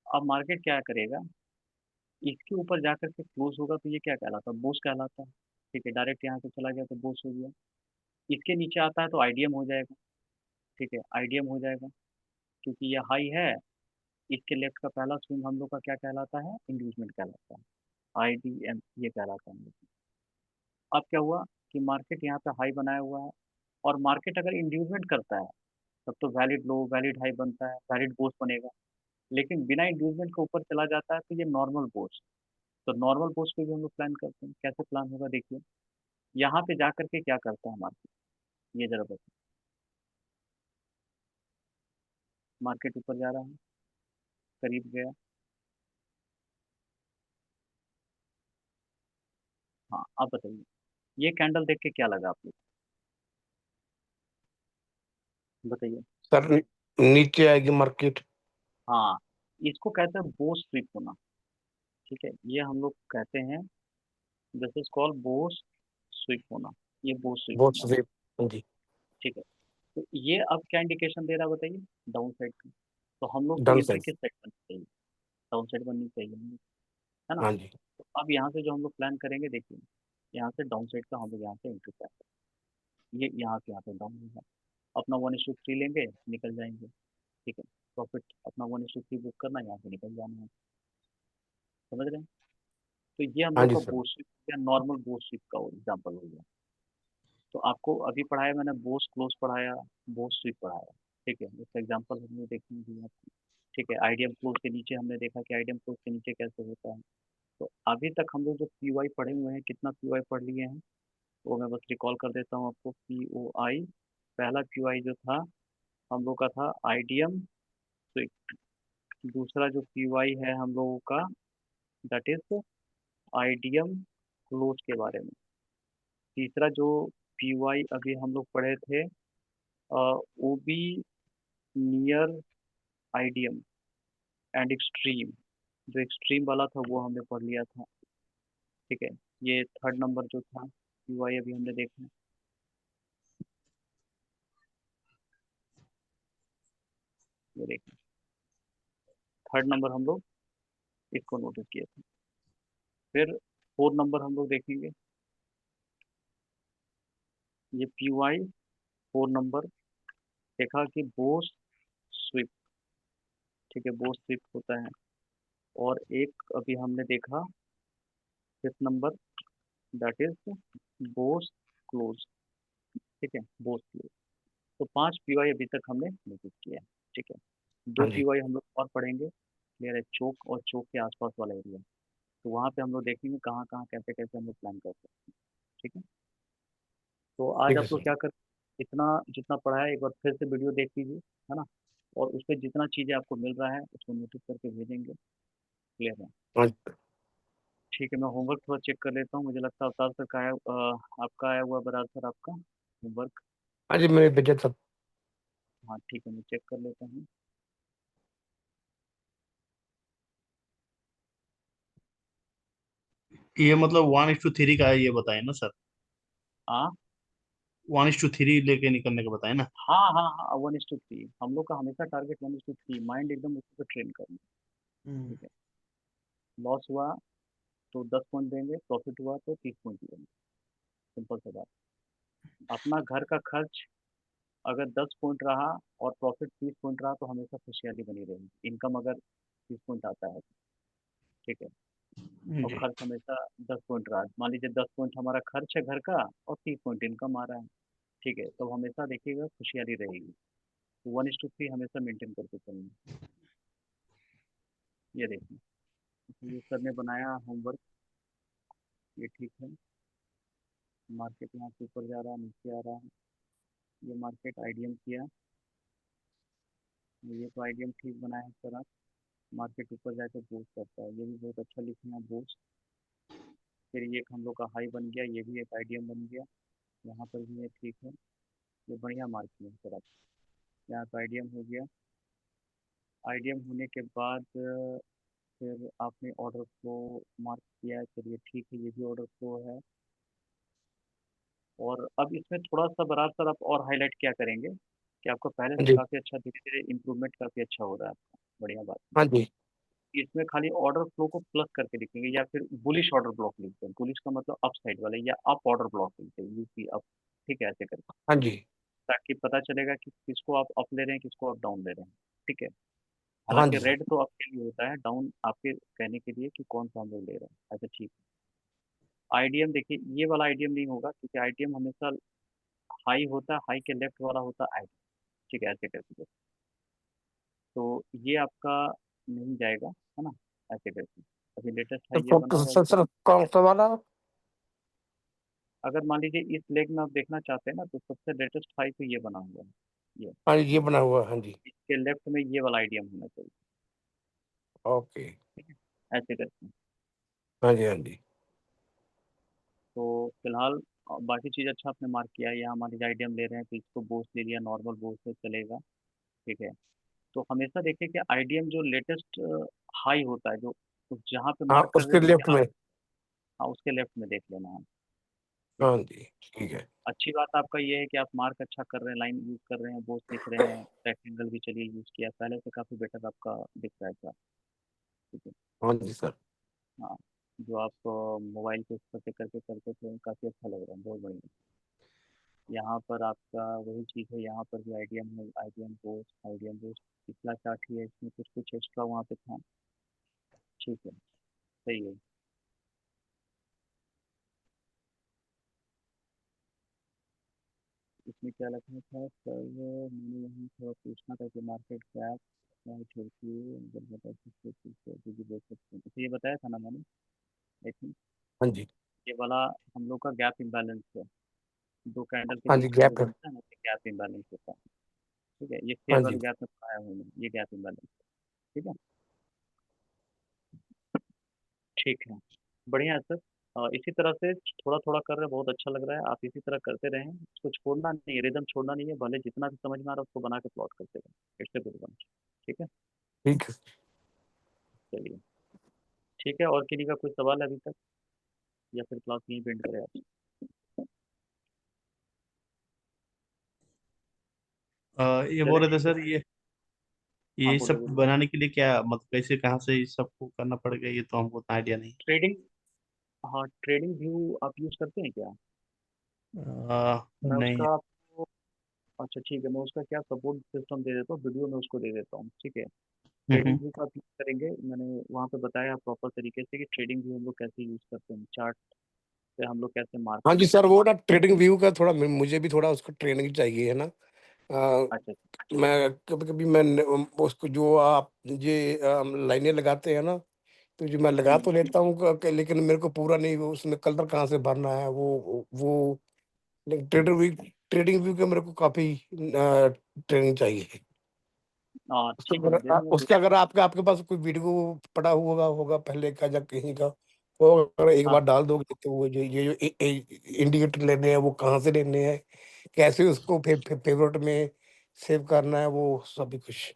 अब मार्केट क्या करेगा, इसके ऊपर जाकर के क्लोज होगा तो ये क्या कहलाता है, बोस कहलाता है। ठीक है, डायरेक्ट यहाँ से चला गया तो बोस हो गया। इसके नीचे आता है तो आईडीएम हो जाएगा। ठीक है, आईडीएम हो जाएगा, क्योंकि ये हाई है। इसके लेफ्ट का पहला स्विंग हम लोग का क्या कहलाता है, इंड्यूसमेंट कहलाता है। आईडीएम ये कहलाता है हम लोग का। अब क्या हुआ कि मार्केट यहाँ पे हाई बनाया हुआ है, और मार्केट अगर इंड्यूसमेंट करता है तब तो वैलिड लो वैलिड हाई बनता है, वैलिड बोस बनेगा। लेकिन बिना इंड्यूसमेंट के ऊपर चला जाता है तो ये नॉर्मल बोस। तो नॉर्मल बोस पे भी हम लोग प्लान करते हैं, कैसे प्लान होगा देखिए। यहाँ पे जा करके क्या करता है मार्केट, ये जरा बताइए। मार्केट ऊपर जा रहा है, करीब गया। हाँ, आप बताइए, ये कैंडल देख के क्या लगा आपको, बताइए। सर नीचे आएगी मार्केट। हाँ, इसको कहते हैं बोस स्वीप होना। ठीक है, ये हम लोग कहते हैं, this is called BOS sweep होना, ये बोस स्वीप बहुत होना। स्वीप। हाँ जी। ठीक है। तो ये अब क्या इंडिकेशन दे रहा है बताइए, डाउन साइड का। तो हम लोग को डाउन एंट्री साइड। किस साइड बननी चाहिए, डाउन साइड बननी चाहिए है ना। हाँ जी। तो अब यहाँ से जो हम लोग प्लान करेंगे देखिए, यहाँ से डाउन साइड का हम लोग यहाँ से एंट्री प्लान करेंगे, ये यहाँ से यहाँ पे डाउन है, अपना 1:3 लेंगे, निकल जाएंगे। ठीक है। प्रॉफिट अपना 1:3 बुक करना, यहाँ से निकल जाना है। समझ रहे हैं। तो ये हम हाँ लोग जी का सर। बोस या नॉर्मल बोस का एग्जाम्पल हो गया। तो आपको अभी पढ़ाया मैंने, बोस क्लोज पढ़ाया, बोस स्वीप पढ़ाया। ठीक है, इसका एग्जाम्पल हमने देखेंगे आपको। ठीक है, आईडीएम क्लोज के नीचे हमने देखा कि आईडीएम क्लोज के नीचे कैसे होता है। तो अभी तक हम लोग जो पीओआई पढ़े हुए हैं, कितना पीओआई पढ़ लिए हैं, वो मैं बस रिकॉल कर देता हूँ आपको। पीओआई, पहला पीओआई जो था हम लोग का था आईडीएम स्वीप। दूसरा जो पीओआई है हम लोगों का, दैट इज आईडीएम क्लोज के बारे में। तीसरा जो पीओआई अभी हम लोग पढ़े थे, ओबी नियर आईडीएम एंड एक्सट्रीम, जो एक्सट्रीम वाला था वो हमने पढ़ लिया था। ठीक है। ये थर्ड नंबर जो था पीओआई अभी हमने देखा, ये देखिए थर्ड नंबर हम लोग इसको नोटिस किए थे। फिर फोर्थ नंबर हम लोग देखेंगे, ये पीओआई फोर नंबर देखा कि बोस स्विफ्ट। ठीक है, बोस स्विफ्ट होता है। और एक अभी हमने देखा fifth number, that is Bose close. ठीक है, बोस क्लोज। तो 5 पीओआई अभी तक हमने नोटिस किया है। ठीक है। दो हाँ जी। पीओआई हम लोग और पढ़ेंगे, क्लियर है, चौक और चौक के आसपास वाला एरिया। तो वहाँ पे हम लोग देखेंगे कहाँ कहाँ कैसे कैसे हम लोग प्लान कर सकते हैं। ठीक है। तो आज ठीक है आप लोग सर। क्या कर, इतना जितना पढ़ा है एक बार फिर से वीडियो देख लीजिए, है ना। और उस पर जितना चीज़ें आपको मिल रहा है उसको नोटिस करके भेजेंगे, क्लियर है। हाँ। ठीक है, मैं होमवर्क थोड़ा चेक कर लेता हूँ। मुझे लगता है अवतार सर का आया, आपका आया हुआ बराज सर आपका होमवर्क। हाँ जी, मैंने भेजा था। हाँ ठीक है, मैं चेक कर लेता हूँ। ये मतलब 1:3 का है, ये बताए ना सर। हाँ 1:3 लेके निकलने का बताए ना। हाँ हाँ हाँ, 1:3 हम लोग का हमेशा टारगेट 1:3, माइंड एकदम उसी पर ट्रेन करना। हम्म। ठीक है। लॉस हुआ तो 10 पॉइंट देंगे, प्रॉफिट हुआ तो 30 पॉइंट देंगे, सिंपल सा बात। अपना घर का खर्च अगर 10 पॉइंट रहा और प्रॉफिट 30 पॉइंट रहा तो हमेशा खुशहाली बनी रहेगी। इनकम अगर 30 पॉइंट आता है तो, ठीक है। और जी। खर्च हमेशा 10 पॉइंट रहा, मान लीजिए 10 पॉइंट हमारा खर्च है घर का और 30 पॉइंट इनकम आ रहा है। ठीक है, तो हमेशा देखिएगा खुशहाली रहेगी। तो 1:3 हमेशा मेंटेन करके चलेंगे। ये देखिए, तो ये सर ने बनाया होमवर्क, ये ठीक है। मार्केट यहाँ से ऊपर जा रहा है, नीचे आ रहा है। ये मार्केट आईडीएम किया, ये तो आईडीएम ठीक बनाया है सर आप। मार्केट ऊपर जाकर बूस्ट करता है, ये भी बहुत अच्छा लिखे हैं, बूस्ट। फिर ये एक हम लोग का हाई बन गया, ये भी एक आईडीएम बन गया, यहाँ पर भी ये ठीक है। ये बढ़िया मार्किंग है सर आप। यहाँ तो आईडीएम हो गया। आईडीएम होने के बाद फिर आपने ऑर्डर फ्लो मार्क किया है, चलिए ठीक है, ये भी ऑर्डर फ्लो है। और अब इसमें थोड़ा सा बराबर सर आप और हाईलाइट क्या करेंगे कि आपको पहले हाँ से जी। काफ़ी अच्छा, धीरे धीरे इंप्रूवमेंट काफ़ी अच्छा हो रहा है आपका, बढ़िया बात हाँ जी। है। इसमें खाली ऑर्डर फ्लो को प्लस करके लिखेंगे या फिर बुलिश ऑर्डर ब्लॉक लिखते हैं, बुलिश का मतलब अप साइड वाले, या अप ऑर्डर ब्लॉक लिखते हैं, यूपी अप। ठीक है, ऐसे करके, हाँ जी। ताकि पता चलेगा कि किसको आप अप ले रहे हैं, किसको आप डाउन ले रहे हैं। ठीक है। हाँ हालांकि जी सर। रेड तो आपके लिए होता है, डाउन आपके कहने के लिए कि कौन सा हम लोग ले रहे हैं। अच्छा ठीक है। आईडीएम देखिए, ये वाला आईडीएम नहीं होगा क्योंकि आईडीएम हमेशा हाई होता है, हाई के लेफ्ट वाला होता है आईडीएम। ठीक है, ऐसे करके। तो ये आपका नहीं जाएगा, है ना, ऐसे करके। अभी लेटेस्ट हाई ये बना हुआ है, सर कौन सा वाला? अगर मान लीजिए इस लेग में आप देखना चाहते हैं ना, तो सबसे लेटेस्ट हाई तो ये बना हुआ है, ये। हाँ जी, ये बना हुआ है, हाँ जी। इसके लेफ्ट में ये वाला आईडीएम होना चाहिए। ओके। ठीक है, ऐसे करके। हाँ जी। हाँ जी। तो फिलहाल बाकी चीज़ अच्छा आपने मार्क किया है। यहाँ मान लीजिए आईडीएम ले रहे हैं तो इसको बोस ले लिया, नॉर्मल बोस से चलेगा। ठीक है। तो हमेशा देखिए कि आईडीएम जो लेटेस्ट हाई होता है, जो जहाँ पे हाँ, मार्क कर रहे उसके हैं उसके लेफ्ट में। हाँ, उसके लेफ्ट में देख लेना है। हाँ जी, ठीक है। अच्छी बात आपका ये है कि आप मार्क अच्छा कर रहे हैं, लाइन यूज़ कर रहे हैं, बोस लिख रहे हैं, रेक्टेंगल भी चलिए यूज़ किया, पहले से काफ़ी बेटर आपका दिख रहा है सर। ठीक है। हाँ जी सर। हाँ, जो आप मोबाइल पे उस पर से करके करते थे काफ़ी अच्छा लग रहा है, बहुत बढ़िया। यहाँ पर आपका वही चीज़ है, यहाँ पर भी आईडीएम है, आईडीएम बोस पिछला चार्ट ही है, इसमें कुछ कुछ एक्स्ट्रा वहाँ पे था। ठीक है, सही है। इसमें क्या लिखा था सर, मैंने यहाँ थोड़ा पूछना था कि मार्केट कैप क्या छोड़ के अगर बता सकते तो जी देख सकते हैं, तो ये बताया था ना मैंने, आई थिंक। हाँ जी। ये वाला हम लोग का गैप इम्बैलेंस है, दो कैंडल के हाँ जी, बीच में जो गैप है। बनता है ना, ये गैप इम्बैलेंस होता है। ठीक है, ये हाँ फेवर जी। गैप में आया हूँ मैं, ये गैप इम्बैलेंस। ठीक है। ठीक है, बढ़िया है सर। इसी तरह से थोड़ा थोड़ा कर रहे हैं, बहुत अच्छा लग रहा है, आप इसी तरह करते रहें, इसको छोड़ना नहीं है, रिदम छोड़ना नहीं है, भले जितना भी समझ में आ रहा है उसको बना के प्लॉट करते रहें, इट्स गुड वन। ठीक है, ठीक है। चलिए। ठीक है, और किसी का कोई सवाल है अभी तक, या फिर क्लास यहीं पेंड करें आप? ये चले बोल रहे थे ठीक है। सर, हाँ, ये बोलिए सब बोलिए। बनाने के लिए क्या मतलब कैसे कहाँ से इस सबको करना पड़ेगा, ये तो हमको उतना आइडिया नहीं। ट्रेडिंग, हाँ ट्रेडिंग व्यू आप यूज़ करते हैं क्या? मैं नहीं। उसका आपको, अच्छा ठीक है, मैं उसका क्या सपोर्ट सिस्टम दे देता हूँ, वीडियो में उसको दे देता हूँ। ठीक है, ट्रेडिंग हम्म। व्यू का आप यूज़ करेंगे, मैंने वहाँ पे बताया प्रॉपर तरीके से कि ट्रेडिंग व्यू हम लोग कैसे यूज़ करते हैं, चार्ट से हम लोग कैसे मार्क हाँ जी करते सर, हैं। वो ना ट्रेडिंग व्यू का थोड़ा मुझे भी थोड़ा उसका ट्रेनिंग चाहिए है ना। अच्छा। मैं कभी कभी मैं उसको जो आप ये लाइनें लगाते हैं ना, तो जो मैं लगा हम्म। तो लेता हूँ लेकिन मेरे को पूरा नहीं, वो उसमें कलर कहाँ से भरना है वो लेकिन ट्रेडिंग व्यू का मेरे को काफी ट्रेनिंग चाहिए। हाँ उसका ठीक है, मैं दे दूँगा उसका अगर आपके आपके पास कोई वीडियो पड़ा हुआ होगा पहले का या कहीं का, वो अगर एक हाँ बार डाल दोगे तो वो ये जो इंडिकेटर लेने हैं वो कहाँ से लेने हैं, कैसे उसको फेवरेट में सेव करना है, वो सभी कुछ।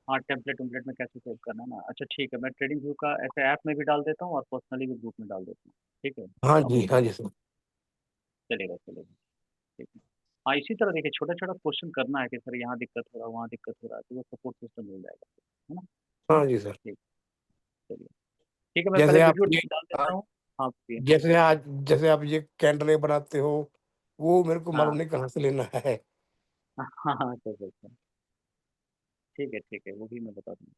हाँ, टेम्पलेट वेम्पलेट में कैसे सेव करना है ना, अच्छा ठीक है, मैं ट्रेडिंग व्यू का ऐसे ऐप में भी डाल देता हूँ और पर्सनली भी ग्रुप में डाल देता हूँ। ठीक है, हाँ आपको जी, हाँ भेज, जी सर। चलेगा चलेगा। ठीक है। हाँ, इसी तरह देखिए, छोटा छोटा क्वेश्चन करना है कि सर यहाँ दिक्कत हो रहा है, वहाँ दिक्कत हो रहा है, तो वो सपोर्ट सिस्टम मिल जाएगा, है ना? हाँ जी सर। ठीक, चलिए। ठीक है, मैं पहले जैसे आप वीडियो ये डाल देता हूँ। हाँ बोलिए। जैसे आज जैसे आप ये कैंडल बनाते हो, वो मेरे को मालूम हाँ नहीं कहाँ से लेना है। हाँ हाँ हाँ, चल ठीक है ठीक है, वो भी मैं बता दूँगा।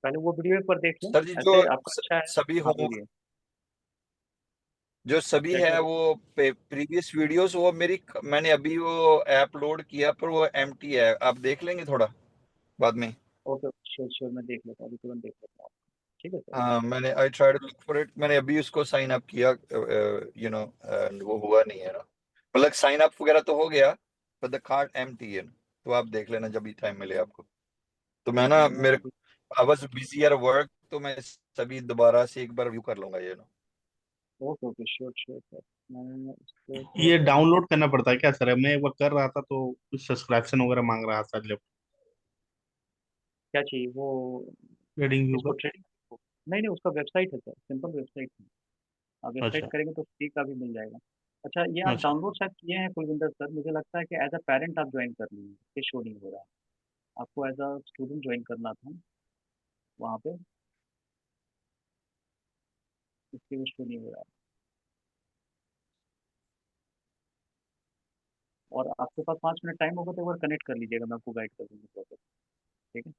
पहले वो वीडियो एक बार देख लें, सर जी, जो ऐसे आपका अच्छा है। सभी हाँ होम बोलिए। जो सभी क्या कह है रहे वो प्रीवियस वीडियोस, वो मैंने अभी वो ऐप लोड किया पर वो एम्प्टी है, आप देख लेंगे थोड़ा बाद में। हैं? ओके, श्योर श्योर, मैं देख लेता हूँ, अभी तुरंत देख लेता हूँ। ठीक है सर। हाँ, मैंने I try to look for it, मैंने अभी उसको साइन अप किया, वो हुआ नहीं है ना, मतलब साइन अप वगैरह तो हो गया, पर द कार्ड एम्प्टी है। तो आप देख लेना जब भी टाइम मिले आपको। तो मैं ना मैं मेरे अभी, I was busy at work, तो मैं सभी दोबारा से एक बार व्यू कर लूंगा ये ना। Okay okay, sure sure sir, मैं इसको थोड़ा ये सा, डाउनलोड करना पड़ता है क्या सर? मैं एक बार कर रहा था तो कुछ सब्सक्रिप्शन वगैरह मांग रहा था क्या चाहिए वो, ट्रेडिंग व्यू इसको का। ट्रेडिंग, नहीं नहीं, उसका वेबसाइट है सर, सिंपल वेबसाइट है। आप वेबसाइट अच्छा। करेंगे तो फ्री का भी मिल जाएगा। अच्छा, ये आप अच्छा। डाउनलोड शायद किए हैं कुलविंदर सर, मुझे लगता है कि एज अ पेरेंट आप ज्वाइन कर लीजिए, ये शो नहीं हो रहा है, आपको एज अ स्टूडेंट ज्वाइन करना था वहाँ पे, इसके लिए शो नहीं हो रहा है। और आपके पास 5 मिनट टाइम होगा तो एक बार कनेक्ट कर लीजिएगा, मैं आपको गाइड कर दूँगा प्रोसेस। ठीक है।